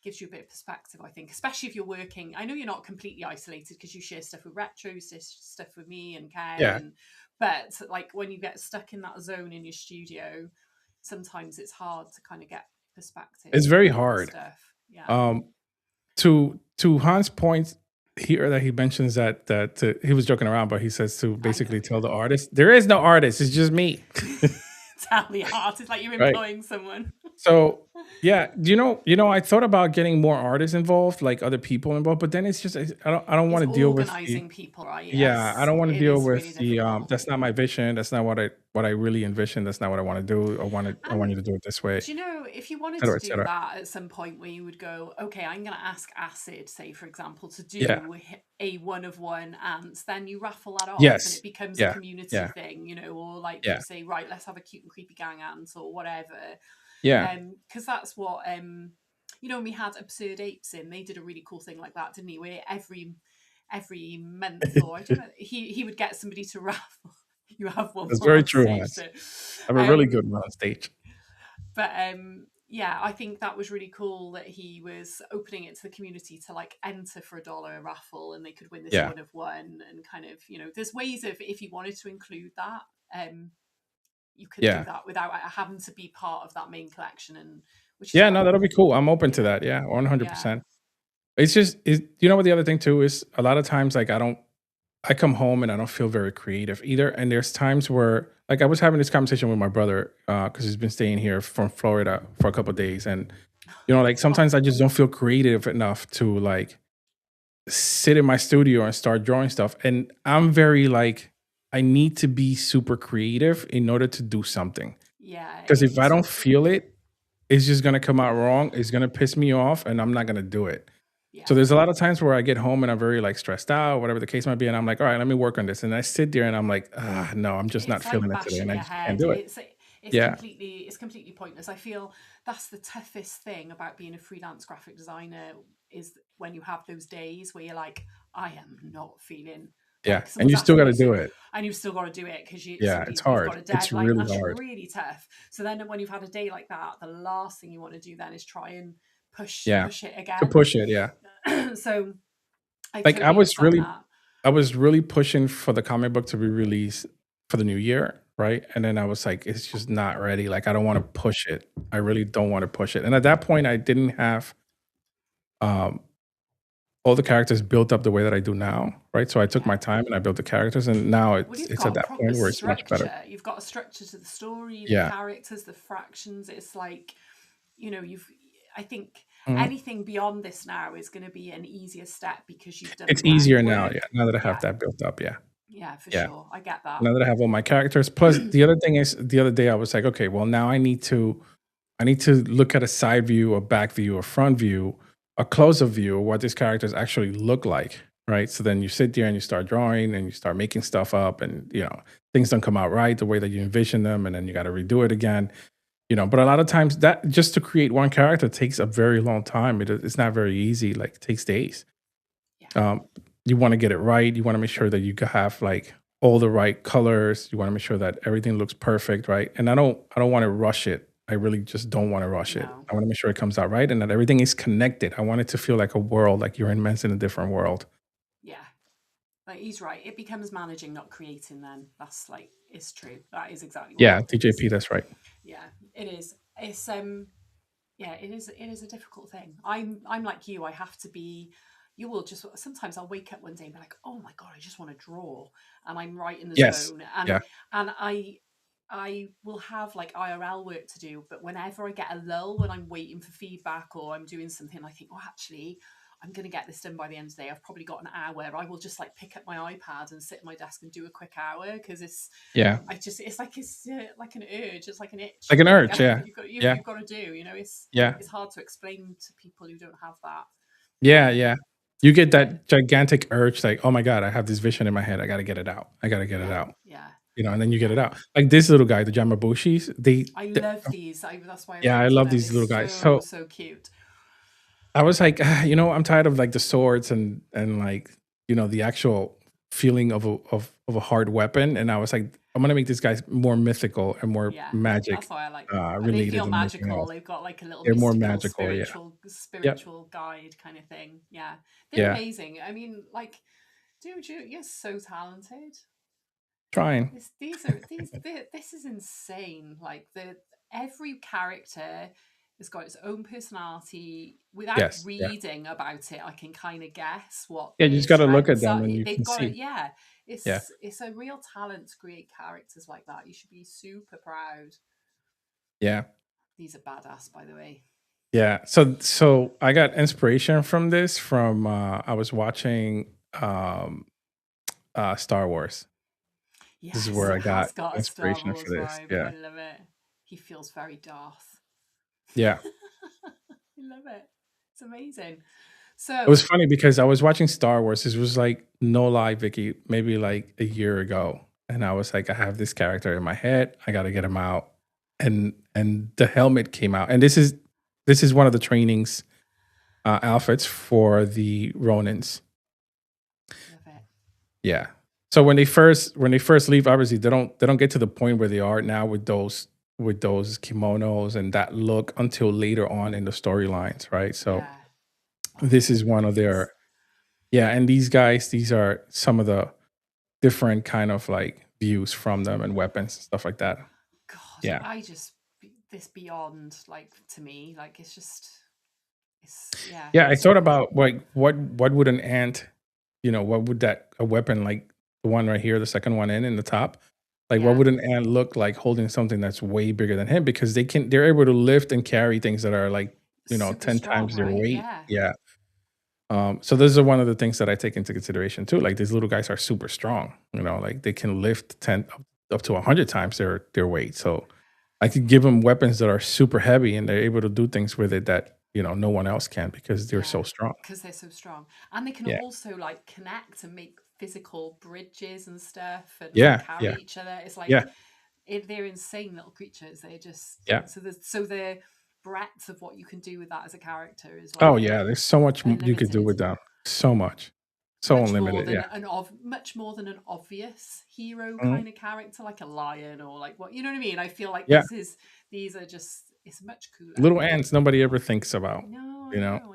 gives you a bit of perspective, I think, especially if you're working. I know you're not completely isolated because you share stuff with Retro, stuff with me and Ken, but like when you get stuck in that zone in your studio, sometimes it's hard to kind of get perspective. It's very hard. Stuff. To Hans' point here that he mentions that he was joking around, but he says to basically tell the artist, there is no artist, it's just me. Tell the artist, like you're employing someone. So yeah, you know, I thought about getting more artists involved, like other people involved, but then it's just I don't want to deal with organizing people, right? Yeah, I don't want to deal with really that's not my vision. That's not what I really envision. That's not what I want to do. I want you to do it this way. Do you know, if you wanted to do that at some point where you would go, okay, I'm going to ask Acid, say for example, to do a 1-of-1 ants, then you raffle that off and it becomes a community thing, you know, or like you say, right, let's have a cute and creepy gang ant or whatever. Because that's what you know, when we had Absurd Apes in, they did a really cool thing like that, didn't he? Where every month or I don't know, he would get somebody to raffle. You have one. That's very true. I have a really good one on stage. But yeah, I think that was really cool that he was opening it to the community to like enter for $1 a raffle and they could win this 1-of-1 and kind of, you know, there's ways of, if you wanted to include that, you could do that without having to be part of that main collection. And which is no, that'll be cool. I'm open to that. Yeah, 100%. It's just, you know what the other thing too is, a lot of times like I come home and I don't feel very creative either. And there's times where, like, I was having this conversation with my brother because he's been staying here from Florida for a couple of days, and you know, like sometimes I just don't feel creative enough to like sit in my studio and start drawing stuff. And I'm very like, I need to be super creative in order to do something. Yeah. Because if I don't feel it, it's just gonna come out wrong. It's gonna piss me off, and I'm not gonna do it. So there's a lot of times where I get home and I'm very like stressed out, whatever the case might be, and I'm like, all right, let me work on this. And I sit there and I'm like, no, I'm just not feeling it today, and I just can't do it. It's completely pointless. I feel that's the toughest thing about being a freelance graphic designer is when you have those days where you're like, I am not feeling. And you still got to do it. And you've still got to do it because it's hard. Got a deadline. It's really that's hard. Really tough. So then when you've had a day like that, the last thing you want to do then is try and push it again. To push it, So I Like totally understand that. I was really pushing for the comic book to be released for the new year, right? And then I was like, it's just not ready. Like I don't want to push it. I really don't want to push it. And at that point, I didn't have um all the characters built up the way that I do now, right? So I took Yeah. my time and I built the characters, and now Well, it's you've it's at got a that proper point where it's much better. structure. You've got a structure to the story, the Yeah. characters, the fractions. It's like, you've. I think Mhm. anything beyond this now is going to be an easier step because you've done the It's easier now, groundwork. yeah. Now that I have Yeah, that built up, yeah. yeah, for Yeah. sure. I get that. Now that I have all my characters. Plus the other thing is the other day I was like, okay, well now I need to look at a side view, a back view, a front view, a close-up view of what these characters actually look like, right? So then you sit there and you start drawing and you start making stuff up, and things don't come out right the way that you envision them, and then you got to redo it again. But a lot of times that just to create one character takes a very long time. It's not very easy. Like it takes days. Yeah. You want to get it right. You want to make sure that you have like all the right colors. You want to make sure that everything looks perfect, right? And I don't want to rush it. I really just don't want to rush it. No. I want to make sure it comes out right and that everything is connected. I want it to feel like a world, like you're immersed in a different world. Yeah. Like he's right. It becomes managing, not creating. Then that's like it's true. That is exactly what Yeah, happens. TJP, that's right. Yeah, it is. It's yeah, it is. It is a difficult thing. I'm like you. I have to be. You will just sometimes I'll wake up one day and be like, oh my god, I just want to draw, and I'm right in the Yes. zone, Yeah. and I will have like IRL work to do, but whenever I get a lull when I'm waiting for feedback or I'm doing something, I think, oh, actually, I'm going to get this done by the end of the day. I've probably got an hour. I will just like pick up my iPad and sit at my desk and do a quick hour because it's like an urge. It's like an itch. Like an urge, yeah. You've got to do. It's hard to explain to people who don't have that. Yeah. You get that gigantic urge, like, oh my god, I have this vision in my head. I got to get it out. I got to get it out. Yeah. And then you get it out. Like this little guy, the Jamabushis. I love these. That's why. I love these little guys. So cute. I was like, I'm tired of like the swords and like the actual feeling of a hard weapon, and I was like, I'm gonna make these guys more mythical and more magic. That's why I like related. They feel and magical. They've got like a little They're more mystical, magical, spiritual guide kind of thing. Yeah, they're amazing. I mean, like, dude, you're so talented. Trying. This is insane. Like every character has got its own personality. Without reading about it, I can kind of guess what. Yeah, you just got to look at them and you can see. It's a real talent to create characters like that. You should be super proud. Yeah. These are badass, by the way. Yeah. So I got inspiration from this from I was watching Star Wars. Yes, this is where I got inspiration for this. Vibe. Yeah. I love it. He feels very Darth. Yeah. I love it. It's amazing. So it was funny because I was watching Star Wars. This was like, no lie, Vicky, maybe like a year ago. And I was like, I have this character in my head. I got to get him out. And the helmet came out. And this is one of the trainings outfits for the Ronins. Love it. Yeah. So when they first leave, obviously they don't get to the point where they are now with those kimonos and that look until later on in the storylines, right? So this is one of their and these guys, these are some of the different kind of like views from them and weapons and stuff like that. God, I just this beyond like to me, like it's I thought about like what would an ant, what would a weapon like the one right here, the second one in the top, like what would an ant look like holding something that's way bigger than him, because they're able to lift and carry things that are like 10 times their weight. So those are one of the things that I take into consideration too. Like these little guys are super strong, like they can lift 10 up to 100 times their weight. So I could give them weapons that are super heavy and they're able to do things with it that no one else can because they're so strong. Because they're so strong, and they can also like connect and make physical bridges and stuff, and carry each other. It's like they're insane little creatures. They're just so the breadth of what you can do with that as a character is like, oh yeah, there's so much you could do with them. So much. So much unlimited. Much more than an obvious hero kind of character, like a lion or like what, you know what I mean? I feel like these are just It's much cooler. Little ants nobody ever thinks about. No, You know,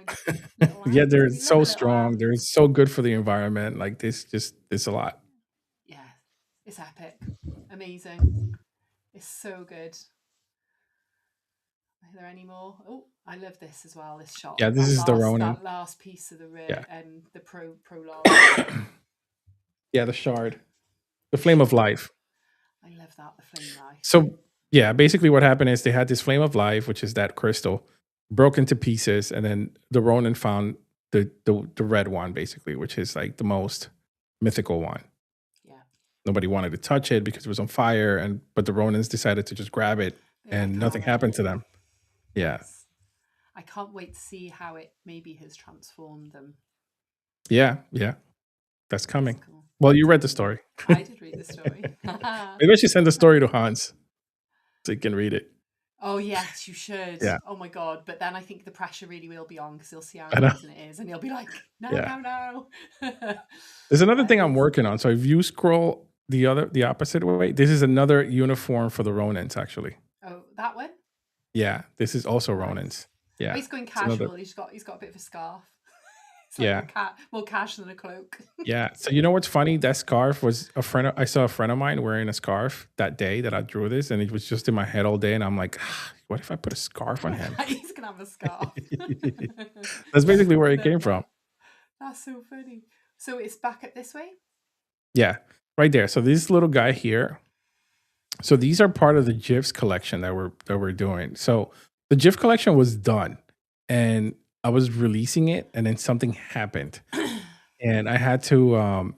little yeah, ants. they're We love so a little strong. They're ant. so good for the environment. Like this, just it's a lot. Yeah, it's epic, amazing. It's so good. Are there any more? Oh, I love this as well. This shot. Yeah, this is the Ronin. That last piece of Yeah. the prologue. Yeah, the shard, the flame of life. I love that, the flame life. So yeah, basically what happened is they had this flame of life, which is that crystal, broke into pieces, and then the Ronin found the red one, basically, which is like the most mythical one. Yeah. Nobody wanted to touch it because it was on fire, but the Ronins decided to just grab it, and nothing happened to them. Yeah. Yes. I can't wait to see how it maybe has transformed them. Yeah, yeah. That's coming. That's cool. Well, you read the story. I did read the story. Maybe I should send the story to Hans so he can read it. Oh, yes, you should. Yeah. Oh, my God. But then I think the pressure really will be on because he'll see how I know. amazing it is. And he'll be like, no. There's another thing I'm working on. So if you scroll the opposite way, this is another uniform for the Ronins, actually. Oh, that one? Yeah, this is also Nice. Ronins. Yeah. Oh, he's going casual. He's got a bit of a scarf. It's like Yeah. more cash than a cloak. Yeah. So you know what's funny? That scarf was I saw a friend of mine wearing a scarf that day that I drew this, and it was just in my head all day. And I'm like, what if I put a scarf on him? He's gonna have a scarf. That's basically where it came from. That's so funny. So it's back up this way? Yeah, right there. So this little guy here. So these are part of the GIFs collection that we're doing. So the GIF collection was done, and I was releasing it, and then something happened, and I had to I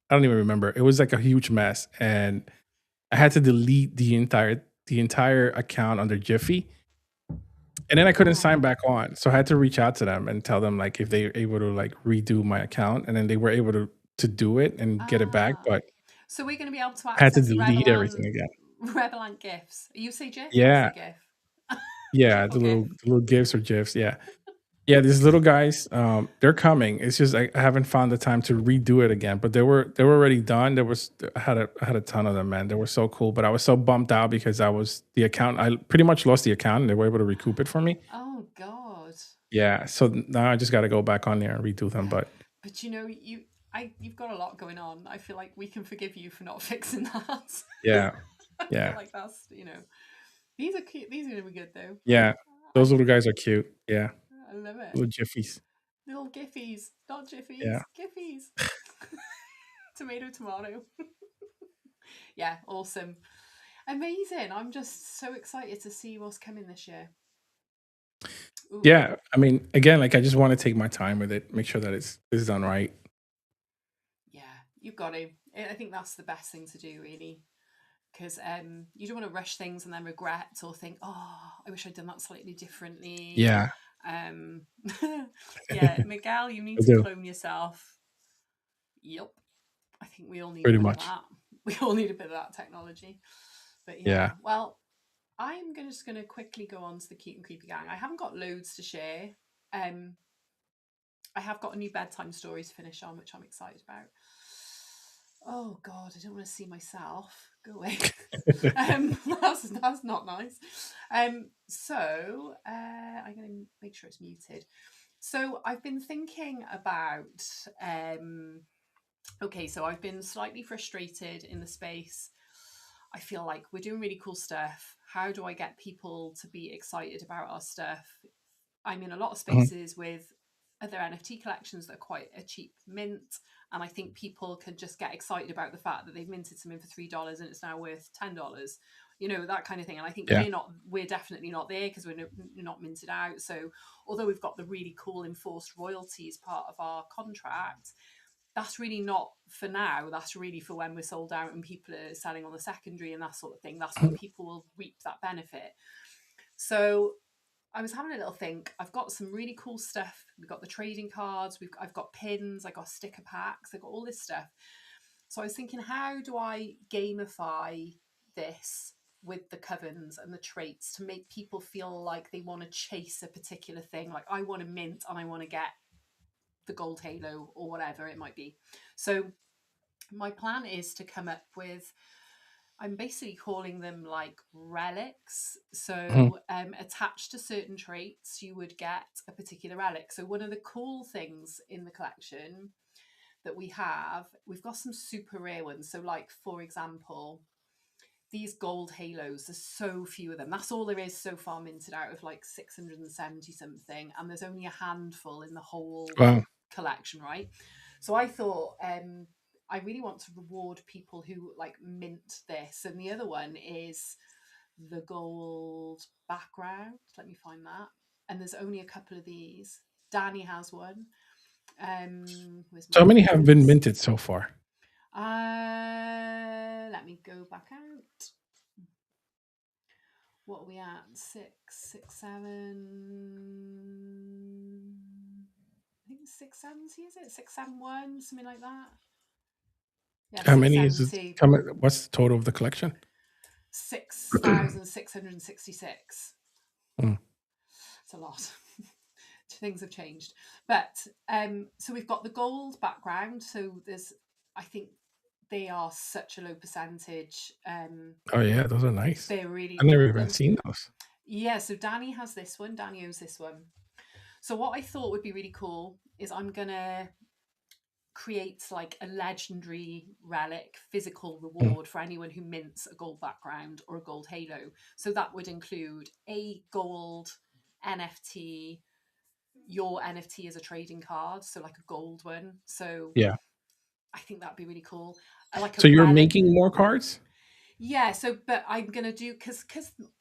don't even remember. It was like a huge mess, and I had to delete the entire account under Jiffy, and then I couldn't sign back on. So I had to reach out to them and tell them like if they were able to like redo my account, and then they were able to do it and get it back. But so we're going to be able to I had to access delete everything again. Rebel GIFs. You say GIF? Yeah. I say GIF. Yeah, the little GIFs or GIFs. Yeah. Yeah, these little guys, they're coming. It's just I haven't found the time to redo it again. But they were already done. I had a ton of them, man. They were so cool. But I was so bummed out because I pretty much lost the account, and they were able to recoup it for me. Oh God. Yeah. So now I just got to go back on there and redo them. But you know, you've got a lot going on. I feel like we can forgive you for not fixing that. yeah, yeah. I feel like that's these are cute. These are gonna be good though. Yeah, those little guys are cute. Yeah. I love it. Little jiffies. Little giffies, not jiffies. Yeah. Giffies. Tomato. Yeah, awesome. Amazing. I'm just so excited to see what's coming this year. Ooh. Yeah. I mean, again, like I just want to take my time with it, make sure that it's done right. Yeah, you've got to. I think that's the best thing to do, really. Because you don't want to rush things and then regret or think, oh, I wish I'd done that slightly differently. Yeah. Yeah, Miguel, you need to clone yourself. Yep. I think we all need pretty a bit much of that. We all need a bit of that technology. But yeah. Well, I'm just going to quickly go on to the Cute and Creepy Gang. I haven't got loads to share. I have got a new bedtime story to finish on, which I'm excited about. Oh God, I don't want to see myself. Go away. That's not nice. So I'm going to make sure it's muted. So I've been thinking about. Okay, so I've been slightly frustrated in the space. I feel like we're doing really cool stuff. How do I get people to be excited about our stuff? I'm in a lot of spaces with other NFT collections that are quite a cheap mint. And I think people can just get excited about the fact that they've minted something for $3 and it's now worth $10, that kind of thing. And I think we're definitely not there because we're not minted out. So although we've got the really cool enforced royalties part of our contract, that's really not for now. That's really for when we're sold out and people are selling on the secondary and that sort of thing. That's when people will reap that benefit. So I was having a little think. I've got some really cool stuff. We've got the trading cards. I've got pins. I got sticker packs. I've got all this stuff. So I was thinking, how do I gamify this with the covens and the traits to make people feel like they want to chase a particular thing? Like I want to mint and I want to get the gold halo or whatever it might be. So my plan is to come up with I'm basically calling them like relics. Mhm. So attached to certain traits, you would get a particular relic. So one of the cool things in the collection that we've got some super rare ones. So like, for example, these gold halos, there's so few of them. That's all there is so far minted out of like 670 something. And there's only a handful in the whole Wow. collection, right? So I thought, I really want to reward people who like mint this. And the other one is the gold background. Let me find that. And there's only a couple of these. Danny has one. Where's So my how many have been notes? minted so far? Let me go back out. What are we at? 7. I think it's 670, is it? 671, something like that. Yeah, How many is it 670. coming? What's the total of the collection? 6,666. Mm. It's a lot. Things have changed. But so we've got the gold background. So I think they are such a low percentage. Oh yeah, those are nice. They're really I never cool. even seen those. Yeah, so Danny has this one. Danny owns this one. So what I thought would be really cool is I'm gonna create like a legendary relic physical reward for anyone who mints a gold background or a gold halo. So that would include a gold NFT, your NFT as a trading card, so like a gold one. So Yeah. I think that'd be really cool. I like a So you're relic. making more cards? Yeah, so but I'm gonna do because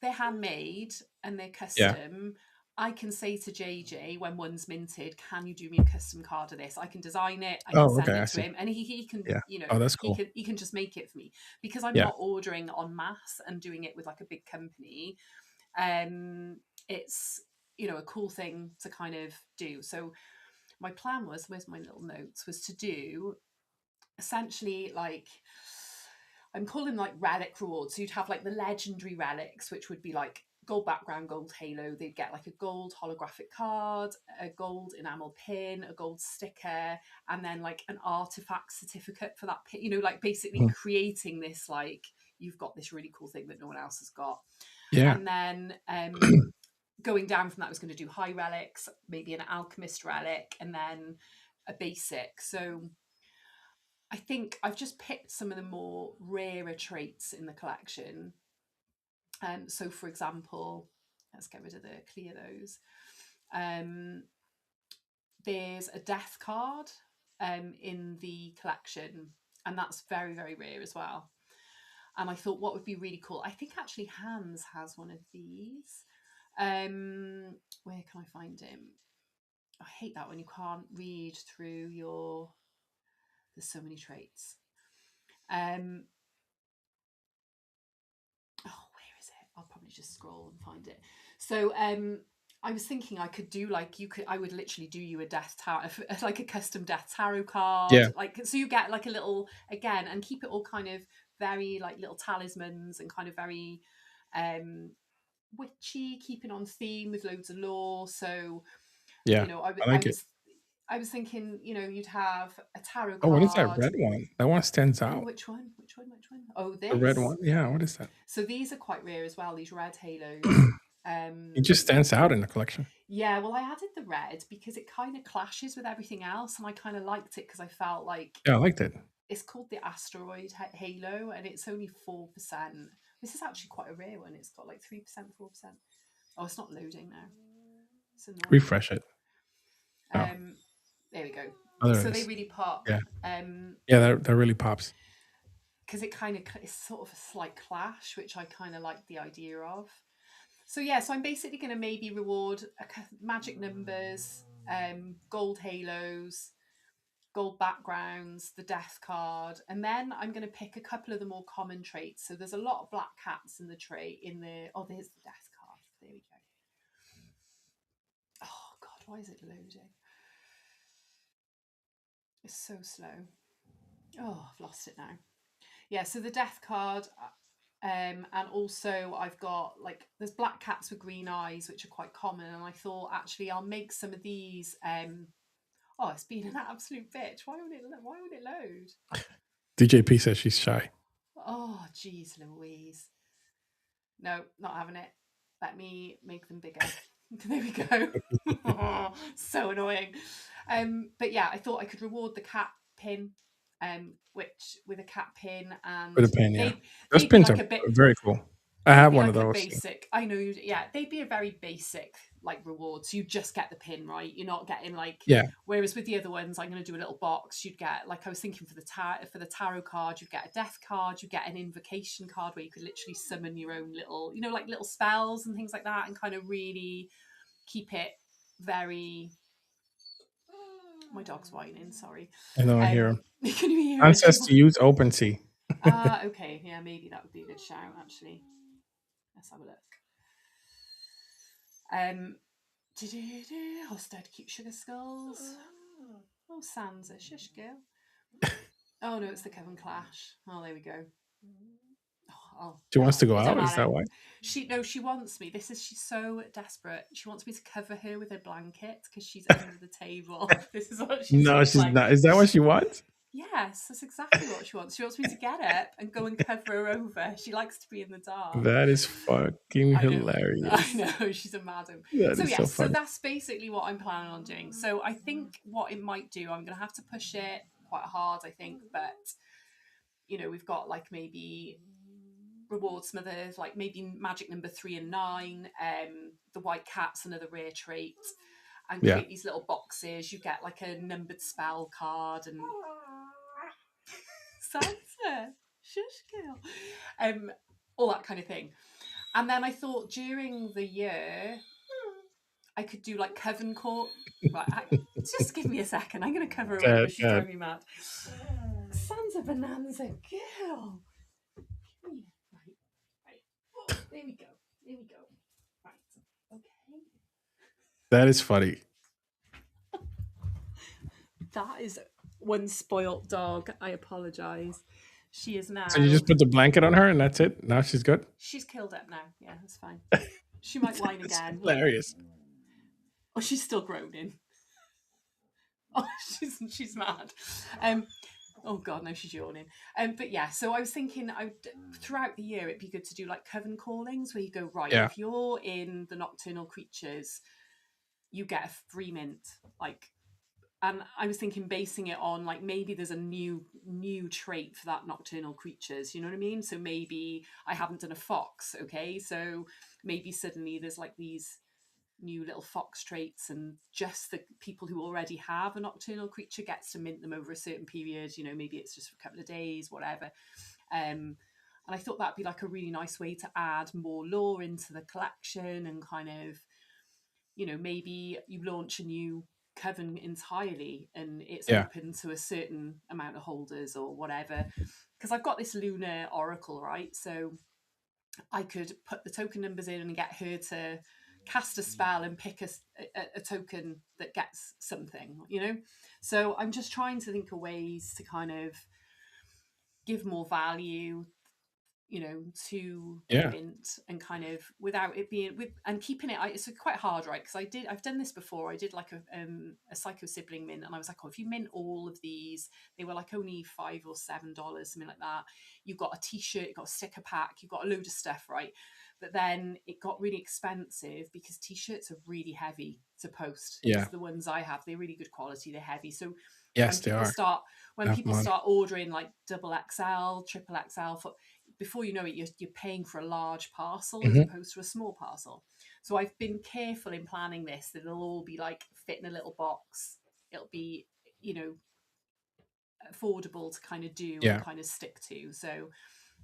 they're handmade and they're custom. I can say to JJ when one's minted, can you do me a custom card of this? I can design it, I can Oh, send okay, I it to see. him, and he can, Yeah. you know, Oh, that's he cool. can just make it for me because I'm Yeah. not ordering en masse and doing it with like a big company. It's a cool thing to kind of do. So my plan was, where's my little notes, was to do essentially like I'm calling like relic rewards. So you'd have like the legendary relics, which would be like gold background, gold halo. They'd get like a gold holographic card, a gold enamel pin, a gold sticker, and then like an artifact certificate for that pin. Like basically creating this like you've got this really cool thing that no one else has got. Yeah. And then going down from that, I was going to do high relics, maybe an alchemist relic, and then a basic. So I think I've just picked some of the more rarer traits in the collection. So, for example, let's get rid of clear those. There's a death card in the collection, and that's very, very rare as well. And I thought what would be really cool, I think actually Hans has one of these. Where can I find him? I hate that when you can't read through there's so many traits. Where is it? I'll probably just scroll and find it. So I was thinking I could do I would literally do you a death tarot, like a custom death tarot card. Yeah. Like, so you get like a little, again, and keep it all kind of very like little talismans and kind of very witchy, keeping on theme with loads of lore. So, Yeah. I like it. I was thinking, you'd have a tarot card. Oh, what is that red one? That one stands Oh, out. which one? Oh, this. The red one? Yeah, what is that? So these are quite rare as well, these red halos. It just stands out in the collection. Yeah, well, I added the red because it kind of clashes with everything else, and I kind of liked it because I felt like Yeah, I liked it. it's called the asteroid halo, and it's only 4%. This is actually quite a rare one. It's got like 3%, 4%. Oh, it's not loading now. It's annoying. Refresh it. There we go. Oh, there so it they is. really pop. Yeah. Yeah, that really pops. Because it's sort of a slight clash, which I kind of like the idea of. So yeah, so I'm basically going to maybe reward magic numbers, gold halos, gold backgrounds, the death card, and then I'm going to pick a couple of the more common traits. So there's a lot of black cats in the trait. There's the death card. There we go. Oh God, why is it loading? It's so slow. Oh, I've lost it now. Yeah, so the death card. And also I've got there's black cats with green eyes, which are quite common, and I thought actually I'll make some of these. It's been an absolute bitch. Why would it load? DJP says she's shy. Oh, geez, Louise. No, not having it. Let me make them bigger. There we go. Oh, so annoying. But yeah, I thought I could reward the cat pin, which with a cat pin, With and a pin, yeah. they Those they'd be pins like are a bit. very cool. I They'd have be one of like a those. basic. I know. Yeah, they'd be a very basic like reward. So you just get the pin, right? You're not getting like. Yeah. Whereas with the other ones, I'm going to do a little box. You'd get like I was thinking for the tarot card, you'd get a death card, you get an invocation card where you could literally summon your own little, like little spells and things like that, and kind of really keep it very. My dog's whining. Sorry. I know, I hear him. Can you hear Mine it? says to use OpenSea. Okay. Yeah, maybe that would be a good shout. Actually, let's have a look. Hosted cute sugar skulls. Oh, Sansa, shush girl. Oh no, it's the Kevin Clash. Oh, there we go. Oh, She wants to go it don't out. Is that matter. why? She wants me. She's so desperate. She wants me to cover her with a blanket because she's under the table. This is what she's No, she's like. not. Is that what she wants? Yes, that's exactly what she wants. She wants me to get up and go and cover her over. She likes to be in the dark. That is fucking I know, hilarious. I know, she's a madam. That So is yeah, so so funny. that's basically what I'm planning on doing. So I think what it might do, I'm going to have to push it quite hard, I think, but we've got like maybe reward some others, like maybe magic number 3 and 9, the white cat's another rare trait, and create these little boxes. You get like a numbered spell card and Sansa, shush girl, all that kind of thing. And then I thought during the year I could do like Coven Court. Right, just give me a second. I'm going to cover her over. She's driving me mad. Sansa Bonanza girl. Right. Oh, there we go. Right. Okay. That is funny. That is one spoilt dog. I apologise. She is now. So you just put the blanket on her and that's it? Now she's good? She's killed up now. Yeah, that's fine. She might whine again. Hilarious. Oh, she's still groaning. Oh, she's mad. Oh God, no, she's yawning. But yeah, so I was thinking, throughout the year it'd be good to do like coven callings where you go right. Yeah. If you're in the nocturnal creatures, you get a free mint. Like, and I was thinking basing it on like maybe there's a new trait for that nocturnal creatures. You know what I mean? So maybe I haven't done a fox. Okay, so maybe suddenly there's like these new little fox traits, and just the people who already have a nocturnal creature gets to mint them over a certain period. Maybe it's just for a couple of days, whatever. And I thought that'd be like a really nice way to add more lore into the collection, and kind of, maybe you launch a new coven entirely and it's open to a certain amount of holders or whatever. Because I've got this lunar oracle, right? So I could put the token numbers in and get her to cast a spell and pick a token that gets something, So I'm just trying to think of ways to kind of give more value, to mint, and kind of without it being and keeping it. It's quite hard, right? Because I've done this before. I did like a psycho sibling mint, and I was like, oh, if you mint all of these, they were like only $5 or $7, something like that. You got a t-shirt, you got a sticker pack, you got a load of stuff, right? But then it got really expensive because t-shirts are really heavy to post. Yeah, the ones I have, they're really good quality, they're heavy. So yes, they are. When people start ordering like double XL, triple XL, before you know it, you're paying for a large parcel as opposed to a small parcel. So I've been careful in planning this, that it'll all be like fit in a little box. It'll be, affordable to kind of do and kind of stick to. So,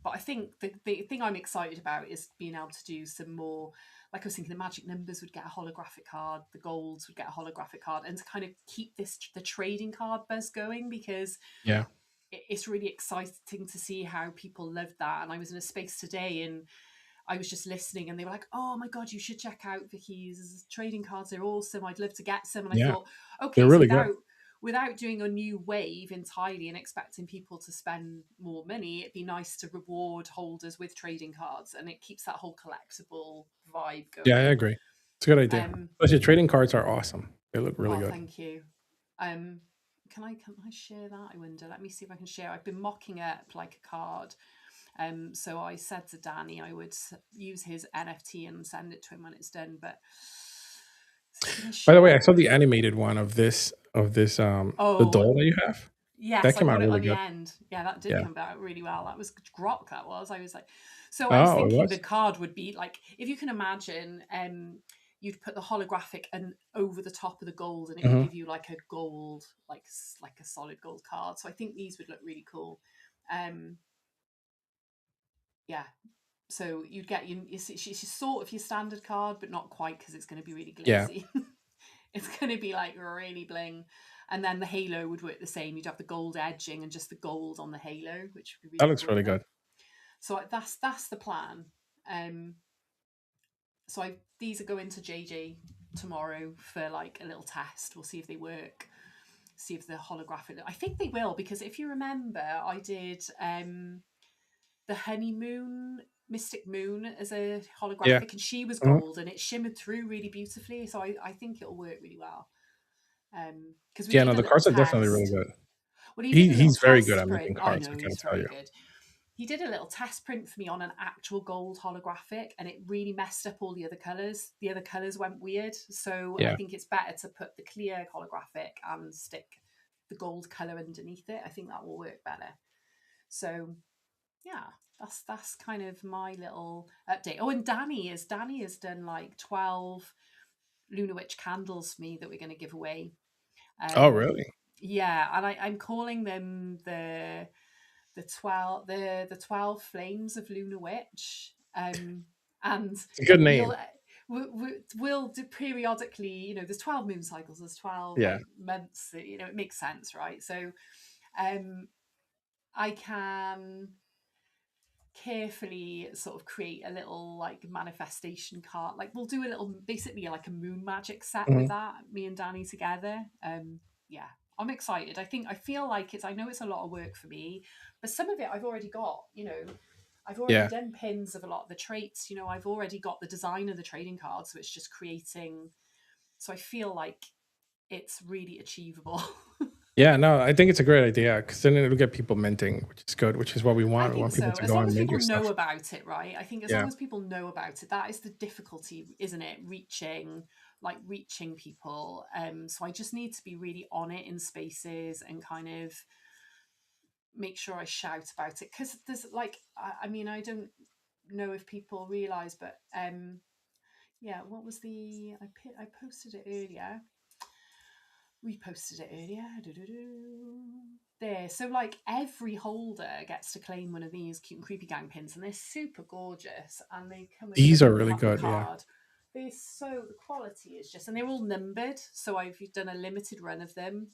but I think the thing I'm excited about is being able to do some more, like I was thinking the magic numbers would get a holographic card, the golds would get a holographic card, and to kind of keep the trading card buzz going, because it's really exciting to see how people love that. And I was in a space today and I was just listening and they were like, oh my God, you should check out Vicky's trading cards. They're awesome. I'd love to get some. And I thought, okay, they're really good. Without doing a new wave entirely and expecting people to spend more money, it'd be nice to reward holders with trading cards, and it keeps that whole collectible vibe going. Yeah, I agree. It's a good idea. Plus, your trading cards are awesome. They look really good. Thank you. Can I share that? I wonder. Let me see if I can share. I've been mocking up like a card. So I said to Danny I would use his NFT and send it to him when it's done. But By the way, I saw the animated one of this the oh doll that you have. That yes, I came put out it really on the good. end. Yeah, that did Yeah. come out really well. That was grok. That was. I was like, so I was Oh, it thinking the was. card would be like, if you can imagine, you'd put the holographic and over the top of the gold, and it would Hmm. give you like a gold, like a solid gold card. So I think these would look really cool. Yeah. So you'd get she's sort of your standard card, but not quite because it's going to be really Yeah. glitzy. It's going to be like really bling. And then the halo would work the same. You'd have the gold edging and just the gold on the halo, which would be That really looks cool. really good. So that's the plan. So these are going to JJ tomorrow for like a little test. We'll see if they work. See if the holographic. I think they will, because if you remember, I did the honeymoon Mystic Moon as a Yeah. holographic, and she was Mhm. gold and it shimmered through really beautifully. So I think it'll work really well. Because we Yeah, did no, a the little cards are definitely really test. good. Well, he did a little He's very good test at making print. I cards, know I gotta he's tell very you. good. He did a little test print for me on an actual gold holographic, and it really messed up all the other colours. The other colours went weird. So I Yeah. think it's better to put the clear holographic and stick the gold colour underneath it. I think that will work better. So yeah, that's kind of my little update. Oh, and Danny has done like 12 Lunar Witch candles for me that we're going to give away. Oh, Um, really? yeah, and I'm calling them the 12 flames of Lunar Witch. And It's a good we'll name. we'll do periodically, there's 12 moon cycles, there's 12 Yeah. like months, it makes sense, right? So I can carefully sort of create a little like manifestation card. Like we'll do a little, basically like a moon magic set with Mhm. that, me and Danny together. Yeah, I'm excited. I feel like I know it's a lot of work for me, but some of it I've already got, I've already Yeah. done pins of a lot of the traits, I've already got the design of the trading card, so it's just creating. So I feel like it's really achievable. Yeah, no, I think it's a great idea because then it'll get people minting, which is good, which is what we I want. We think want people so. to As go long and as mint people your know stuff. about it, right? I think as Yeah. long as people know about it, that is the difficulty, isn't it? Reaching people. So I just need to be really on it in spaces and kind of make sure I shout about it, because there's like, I mean, I don't know if people realize, but yeah, what was I posted it earlier. Reposted it earlier. There. So like every holder gets to claim one of these cute and creepy gang pins, and they're super gorgeous, and they come with a These little are really good. Yeah. card. The quality is just, and they're all numbered. So I've done a limited run of them.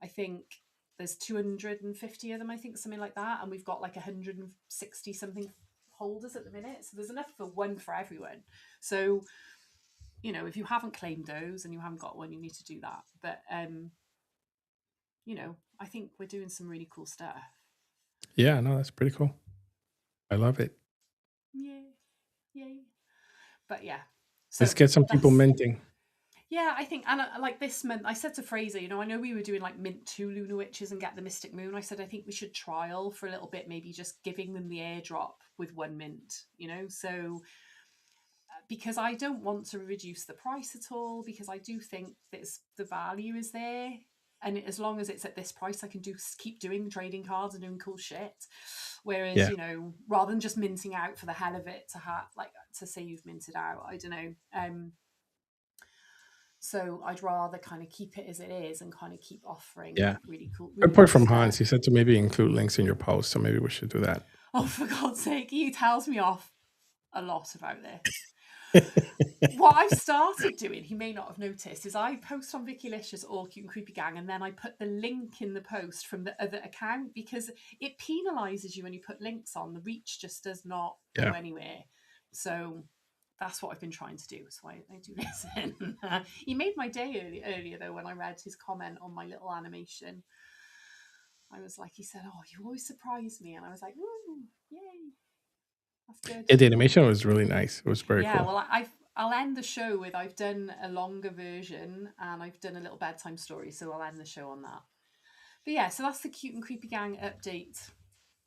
I think there's 250 of them, I think, something like that, and we've got like 160 something holders at the minute. So there's enough for one for everyone. So if you haven't claimed those and you haven't got one, you need to do that. But I think we're doing some really cool stuff. Yeah, no, that's pretty cool. I love it. Yay. But yeah. So Let's get some people minting. Yeah, I think, and like this month, I said to Fraser, I know we were doing like mint 2 Lunar Witches and get the Mystic Moon. I said, I think we should trial for a little bit, maybe just giving them the airdrop with 1 mint, so because I don't want to reduce the price at all, because I do think that the value is there. And as long as it's at this price, I can keep doing trading cards and doing cool shit. Whereas, Yeah. rather than just minting out for the hell of it to say you've minted out, I don't know. So I'd rather kind of keep it as it is and kind of keep offering Yeah. really cool. Good point from Hans. He said to maybe include links in your post, so maybe we should do that. Oh, for God's sake, he tells me off a lot about this. What I've started doing, he may not have noticed, is I post on Vicky Licious or Cute and Creepy Gang, and then I put the link in the post from the other account, because it penalises you when you put links on. The reach just does not go anywhere. So that's what I've been trying to do. So I do listen. He made my day earlier though when I read his comment on my little animation. I was like, he said, "Oh, you always surprise me," and I was like, "Ooh, yay, that's good." Yeah, the animation was really nice. It was very cool. Well, I'll end the show with, I've done a longer version and I've done a little bedtime story, so I'll end the show on that. But yeah, so that's the Cute and Creepy Gang update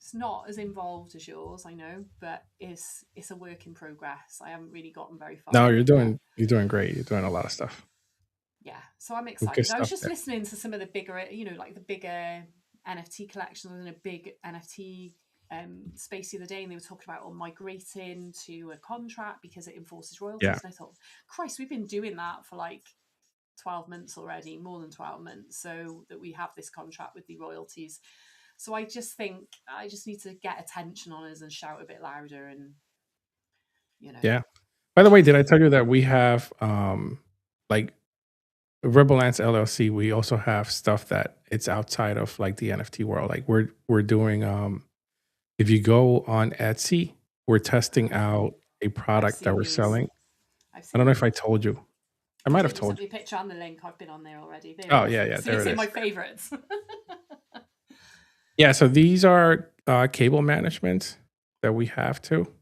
It's not as involved as yours, I know, but it's a work in progress. I haven't really gotten very far. No, with it, you're doing great. You're doing a lot of stuff. yeah, so I'm Some good excited. I was stuff just there. listening to some of the bigger, like the bigger NFT collections in a big NFT space the other day, and they were talking about migrating to a contract because it enforces Yeah. royalties. And I thought, Christ, we've been doing that for like 12 months already, more than 12 months, so that we have this contract with the royalties. So I just think I just need to get attention on us and shout a bit louder, and Yeah. By the way, did I tell you that we have like Rebel Ants LLC? We also have stuff that it's outside of like the NFT world. Like we're doing if you go on Etsy, we're testing out a product that we're selling. I've I don't know if these. I told you. I might have You told sent you. me a picture and the link. I've been on there already. There Oh it is. yeah, See, there it's it in my is. favorites. Yeah, so these are cable management that we have too.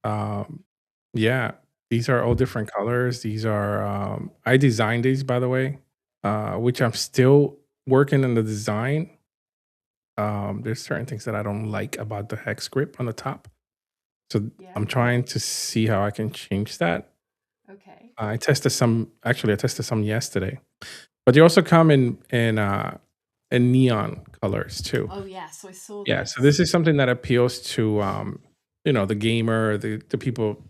Yeah, these are all different colors. These are I designed these, by the way, which I'm still working on the design. There's certain things that I don't like about the hex grip on the top, so Yeah. I'm trying to see how I can change that. Okay. I tested some. Actually, I tested some yesterday, but they also come in neon colors too. Oh yeah, so I saw Yeah, this. so this is something that appeals to the gamer, the people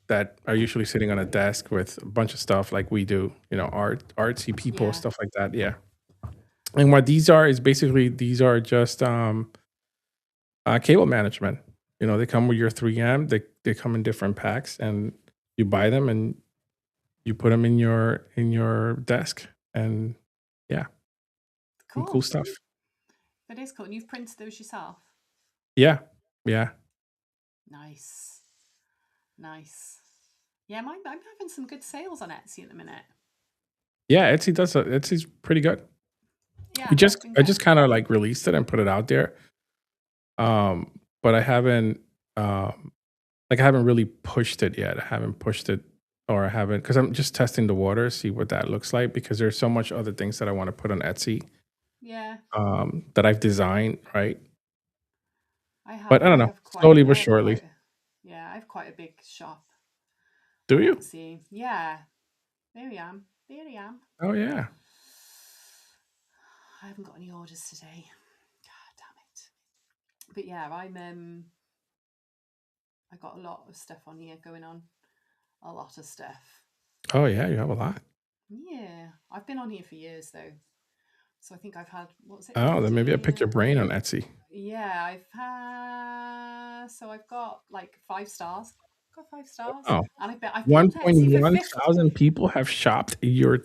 that are usually sitting on a desk with a bunch of stuff like we do, artsy people, Yeah. stuff like that. Yeah. And what these are is basically these are just cable management. They come with your 3M. They come in different packs, and you buy them and you put them in your desk, and yeah, some cool stuff. That is cool. And you've printed those yourself? Yeah, yeah. Nice. Yeah, I'm having some good sales on Etsy at the minute. Yeah, Etsy's pretty good. Yeah. I just kind of like released it and put it out there. But I haven't I haven't really pushed it yet. I haven't pushed it, or I haven't, because I'm just testing the water, see what that looks like, because there's so much other things that I want to put on Etsy. Yeah. That I've designed, right? But I don't know. Slowly but surely. I have quite a big shop. Do you? Etsy. Yeah. There I am. Oh yeah. I haven't got any orders today. God damn it. But yeah, I got a lot of stuff on here going on. A lot of stuff. Oh yeah, you have a lot. Yeah. I've been on here for years though. So I think I've had, what was it? Oh, then maybe I pick your brain on Etsy. Yeah, I've got like 5 stars. Got 5 stars. Oh. And I've 1.1 thousand people have shopped your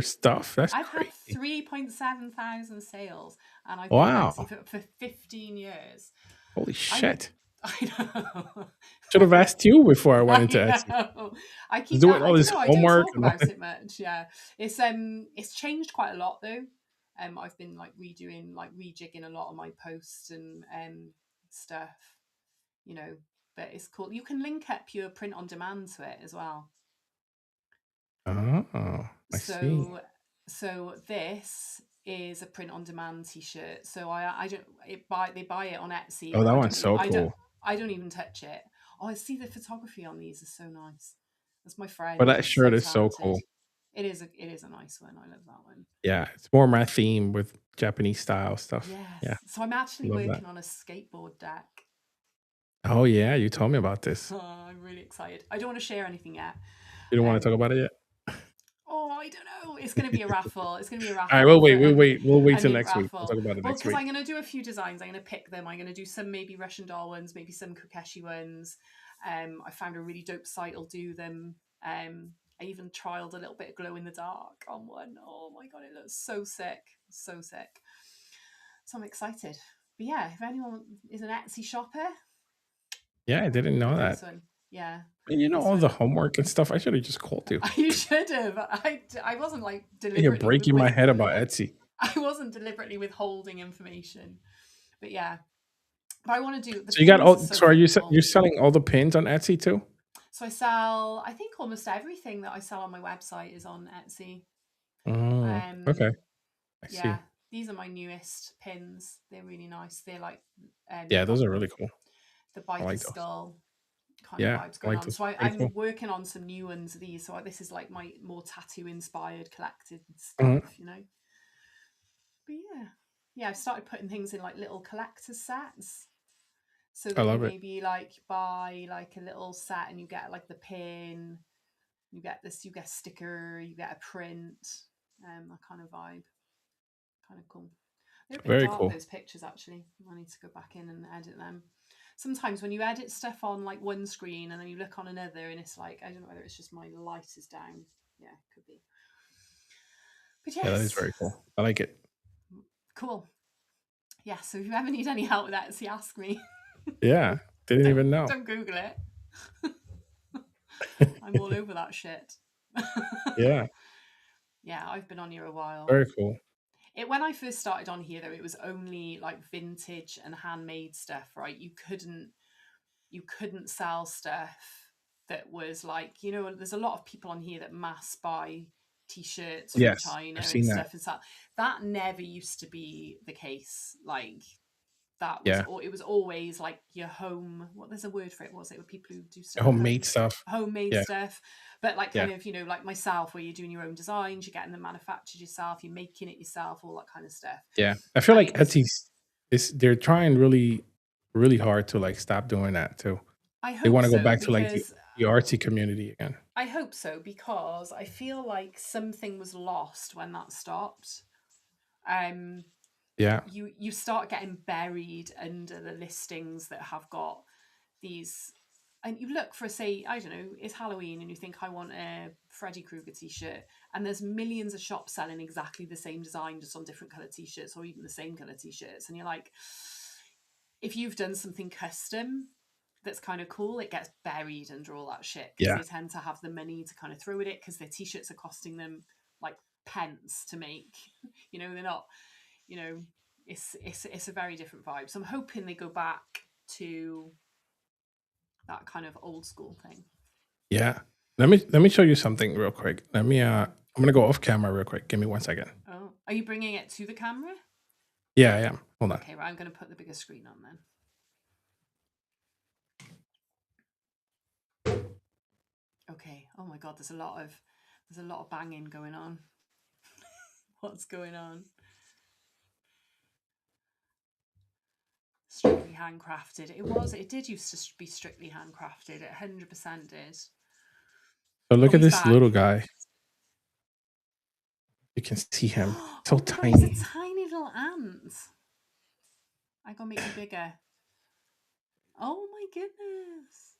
stuff. That's I've crazy. had 3.7 thousand sales, and I've Wow. been on Etsy for 15 years. Holy shit. I know. Should have asked you before I went into Etsy. I keep doing all this homework. I don't talk about it much. Yeah, it's changed quite a lot though. I've been like rejigging a lot of my posts and stuff, But it's cool. You can link up your print on demand to it as well. Oh, I see. So this is a print on demand T-shirt. So they buy it on Etsy. Oh, that one's so cool. I don't even touch it. Oh, I see the photography on these is so nice. That's my friend. But that shirt is so cool. It is a nice one. I love that one. Yeah, it's more my theme with Japanese style stuff. Yes. Yeah. So I'm actually working on a skateboard deck. Oh yeah, you told me about this. Oh, I'm really excited. I don't want to share anything yet. You don't want to talk about it yet? Oh, I don't know. It's going to be a raffle. It's going to be a raffle. All right, we'll wait till next week. We'll talk about it next week. Because I'm going to do a few designs. I'm going to pick them. I'm going to do some maybe Russian doll ones, maybe some Kokeshi ones. I found a really dope site will do them. I even trialed a little bit of glow in the dark on one. Oh my god, it looks so sick. So sick. So I'm excited. But yeah, if anyone is an Etsy shopper. Yeah, I didn't know that. Yeah. And all the homework and stuff. I should have just called you. You should have. I wasn't like deliberately. You're breaking my head about Etsy. I wasn't deliberately withholding information. But yeah. But I want to do. So you got all. So are you're selling all the pins on Etsy too? So I sell. I think almost everything that I sell on my website is on Etsy. Okay. I see. These are my newest pins. They're really nice. They're like, Yeah, you've those got are really cool. the I biker like those. skull kind of Yeah, vibes I going like on. those. So Pretty I'm cool. working on some new ones of these. So this is like my more tattoo inspired collected Mhm. stuff, you know. But yeah, I've started putting things in like little collector sets. So I that you love it. maybe like buy like a little set and you get like the pin, you get a sticker, you get a print, that kind of vibe. Kind of cool. They're a bit Very dark, cool. those pictures, actually. I need to go back in and edit them. Sometimes when you edit stuff on like one screen and then you look on another and it's like, I don't know whether it's just my light is down. Yeah, it could be. But Yeah, that is yes, very cool. I like it. cool. Yeah, so if you ever need any help with that, see, ask me. Yeah, didn't even know. Don't Google it. I'm all over that shit. Yeah, Yeah, I've been on here a while. very cool. When I first started on here though, it was only like vintage and handmade stuff, right? You couldn't sell stuff that was like, there's a lot of people on here that mass buy t-shirts from Yes, China I've and seen that. stuff and stuff. That never used to be the case. Like that was, Yeah, or it was always like your home. What there's a word for it? Was it with people who do stuff at homemade home? stuff. Homemade Yeah, stuff, but like yeah, kind of like myself, where you're doing your own designs, you're getting them manufactured yourself, you're making it yourself, all that kind of stuff. yeah. I feel And like it was, Etsy's they're trying really, really hard to like stop doing that too. I They hope want to go so, back to like because the artsy community again. I hope so, because I feel like something was lost when that stopped. Um, Yeah, you start getting buried under the listings that have got these, and you look for, say, I don't know, it's Halloween and you think I want a Freddy Krueger t-shirt, and there's millions of shops selling exactly the same design just on different color t-shirts or even the same color t-shirts, and you're like, if you've done something custom that's kind of cool, it gets buried under all that shit because yeah, they tend to have the money to kind of throw at it because their t-shirts are costing them like pence to make. They're not, you know, it's a very different vibe. So I'm hoping they go back to that kind of old school thing. yeah. Let me show you something real quick. I'm gonna go off camera real quick. Give me 1 second. Oh, are you bringing it to the camera? Yeah, I am. Hold on. Okay, right, I'm going to put the bigger screen on then. Okay. Oh my god, there's a lot of banging going on. What's going on? Strictly handcrafted. It did used to be strictly handcrafted. It 100% did. So look at he's this back. little guy. You can see him. So oh my tiny. God, he's a tiny little ant. I gotta make him bigger. Oh my goodness.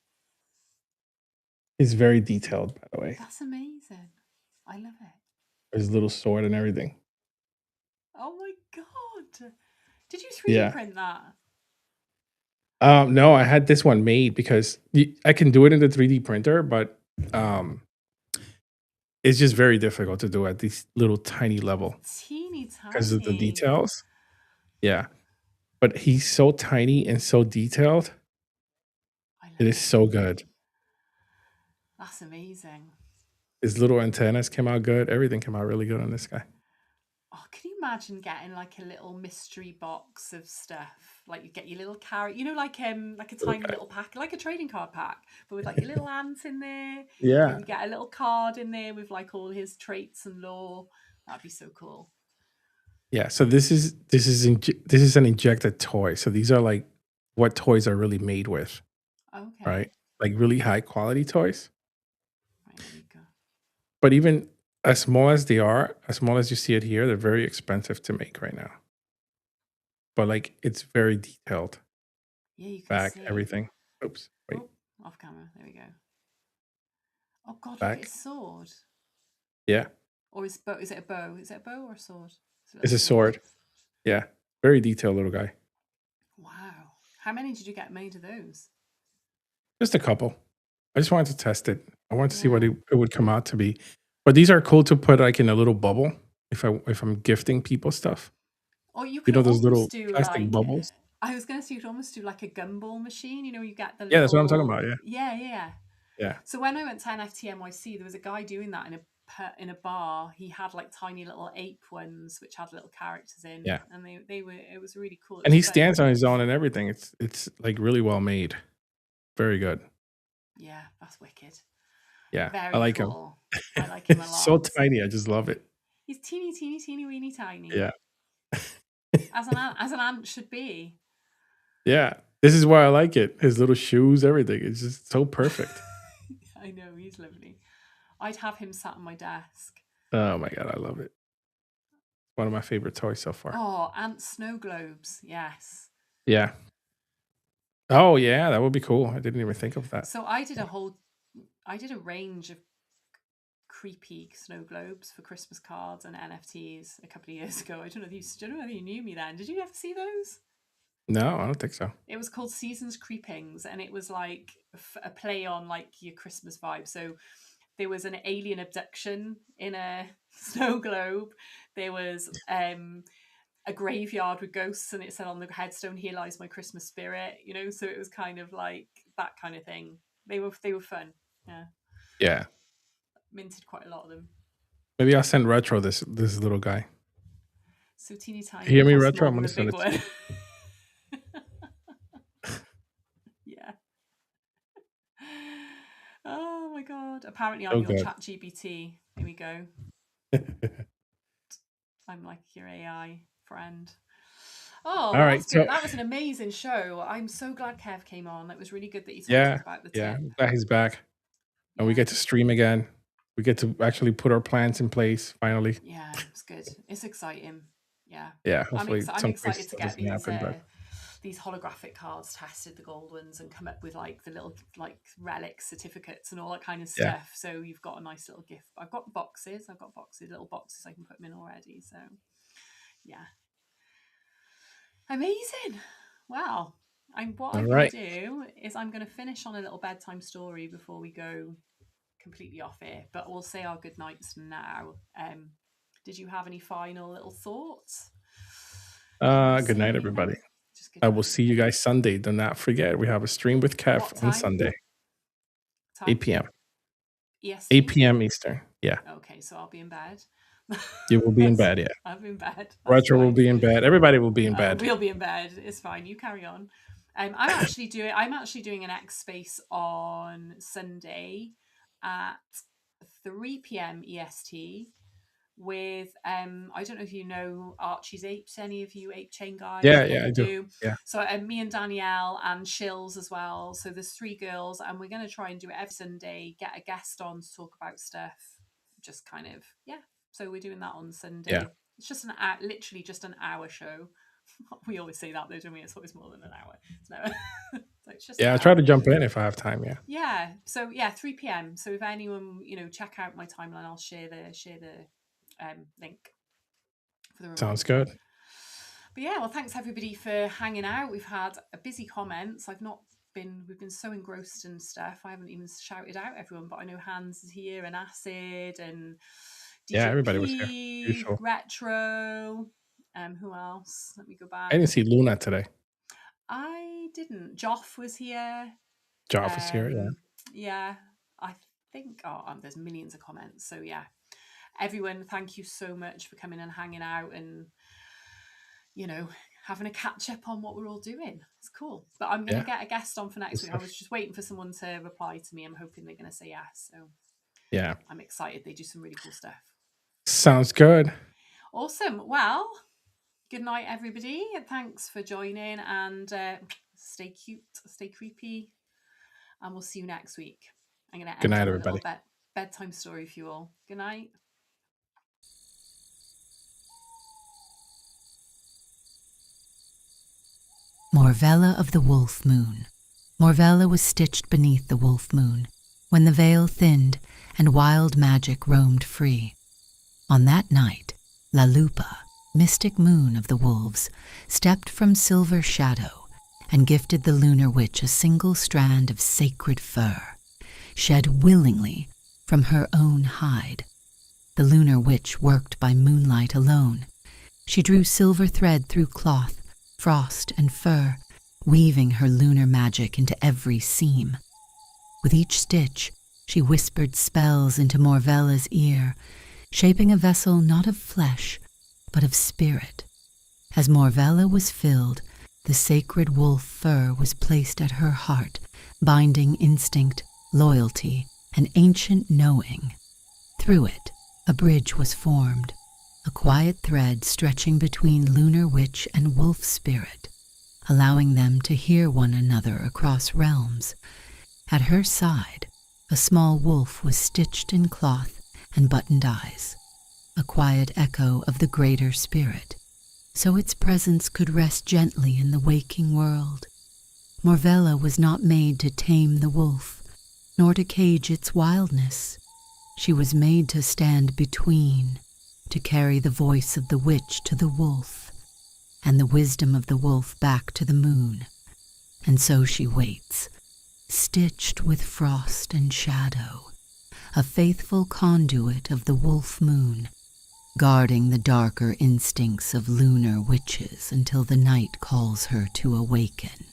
He's very detailed, by the way. That's amazing. I love it. His little sword and everything. Oh my god. Did you 3D print that? No, I had this one made because I can do it in the 3D printer, but it's just very difficult to do at this little tiny level Teeny tiny. because of the details. Yeah. But he's so tiny and so detailed. It is so good. That's amazing. His little antennas came out good. Everything came out really good on this guy. Oh, can you imagine getting like a little mystery box of stuff? Like you get your little carrot, like a tiny little pack, like a trading card pack, but with like your little ant in there. Yeah. You get a little card in there with like all his traits and lore. That'd be so cool. Yeah. So this is an injected toy. So these are like what toys are really made with. Okay. Right. Like really high quality toys. Right, there you go. But even as small as they are, as small as you see it here, they're very expensive to make right now. But like it's very detailed. Yeah, you can Back, see everything. Oops. Wait. Oh, off camera. There we go. Oh god, Back. look at his sword. Yeah. Or is it a bow? Is it a bow or a sword? It's a sword. Yeah. Very detailed little guy. Wow. How many did you get made of those? Just a couple. I just wanted to test it. I wanted to see what it would come out to be. But these are cool to put like in a little bubble if I'm gifting people stuff. Or you could those little do plastic bubbles. I was going to say you could almost do like a gumball machine. You get the Yeah, that's what I'm talking about. Yeah. Yeah. Yeah. So when I went to NFT NYC, there was a guy doing that in a in a bar, he had like tiny little ape ones which had little characters in. Yeah. And they were, it was really cool. And he stands on his own and everything. It's like really well made. Very good. Yeah, that's wicked. Yeah. Very I like cool. him. I like him a lot. So tiny. I just love it. He's teeny weeny tiny. Yeah. As an ant should be. Yeah. This is why I like it. His little shoes, everything. It's just so perfect. I know, he's lovely. I'd have him sat on my desk. Oh my God, I love it. One of my favorite toys so far. Oh, ant snow globes. Yes. Yeah. Oh yeah, that would be cool. I didn't even think of that. So I did a range of creepy snow globes for Christmas cards and NFTs a couple of years ago. I don't know if you knew me then. Did you ever see those? No, I don't think so. It was called Seasons Creepings, and it was like a play on like your Christmas vibe. So there was an alien abduction in a snow globe. There was a graveyard with ghosts, and it said on the headstone, "Here lies my Christmas spirit." You know, so it was kind of like that kind of thing. They were fun. Yeah. Yeah. Minted quite a lot of them. Maybe I'll send Retro this little guy. So teeny tiny. Hear me, costs Retro? more I'm than gonna a send big it to one. Yeah. Oh my God. Apparently I'm So your good. ChatGPT. Here we go. I'm like your AI friend. Oh, All right, that's good. so- That was an amazing show. I'm so glad Kev came on. That was really good that you talked to Yeah. us about the Yeah. tip. I'm glad he's back. And we get to stream again. We get to actually put our plans in place finally. Yeah, it's good. It's exciting. Yeah. Yeah. I'm Hopefully excited to stuff get doesn't these happen, but these holographic cards tested, the gold ones, and come up with like the little like relic certificates and all that kind of Yeah. stuff. So you've got a nice little gift. I've got boxes, little boxes I can put them in already. So yeah. Amazing. Wow. What I'm going to do is I'm going to finish on a little bedtime story before we go completely off here, but we'll say our good nights now. Did you have any final little thoughts? good night, everybody. I will see you guys Sunday. Do not forget, we have a stream with Kev What on time? Sunday, Time? 8 p.m. EST? 8 p.m. Eastern. Yeah. Okay, so I'll be in bed. You will be in bed, yeah. I'll be in bed. That's Retro will fine. be in bed. Everybody will be in bed. We'll be in bed. It's fine. You carry on. I'm actually doing an X Space on Sunday at 3 p.m. EST with I don't know if you know Archie's Apes, any of you Ape Chain guys? Yeah, I do. Yeah. So me and Danielle and Shills as well. So there's 3 girls, and we're going to try and do it every Sunday. Get a guest on to talk about stuff. Just kind of So we're doing that on Sunday. Yeah. It's just literally just an hour show. We always say that though, don't we? It's always more than an hour. So it's just I'll try to jump in if I have time. Yeah. Yeah. So 3 p.m. So if anyone check out my timeline, I'll share the link for the Sounds reminder. good. But well, thanks everybody for hanging out. We've had a busy comments. We've been so engrossed in stuff. I haven't even shouted out everyone, but I know Hans is here and Acid and DJ everybody was here. P, Usual. Retro. Who else? Let me go back. I didn't see Luna today. I didn't. Joff was here. Joff is here, yeah. Yeah, I think. There's millions of comments. So everyone, thank you so much for coming and hanging out and having a catch up on what we're all doing. It's cool. But I'm going to get a guest on for next week. I was just waiting for someone to reply to me. I'm hoping they're going to say yes. So yeah, I'm excited. They do some really cool stuff. Sounds good. Awesome. Well, good night, everybody. Thanks for joining, and stay cute, stay creepy, and we'll see you next week. I'm going to end on a little bedtime story for you all. Good night. Morvella of the Wolf Moon. Morvella was stitched beneath the wolf moon, when the veil thinned and wild magic roamed free. On that night, La Lupa, mystic moon of the wolves, stepped from silver shadow and gifted the lunar witch a single strand of sacred fur, shed willingly from her own hide. The lunar witch worked by moonlight alone. She drew silver thread through cloth, frost, and fur, weaving her lunar magic into every seam. With each stitch, She whispered spells into Morvella's ear, shaping a vessel not of flesh, but of spirit. As Morvella was filled, the sacred wolf fur was placed at her heart, binding instinct, loyalty, and ancient knowing. Through it, a bridge was formed, a quiet thread stretching between lunar witch and wolf spirit, allowing them to hear one another across realms. At her side, a small wolf was stitched in cloth and buttoned eyes, a quiet echo of the greater spirit, so its presence could rest gently in the waking world. Morvella was not made to tame the wolf, nor to cage its wildness. She was made to stand between, to carry the voice of the witch to the wolf, and the wisdom of the wolf back to the moon. And so she waits, stitched with frost and shadow, a faithful conduit of the wolf moon, guarding the darker instincts of lunar witches until the night calls her to awaken.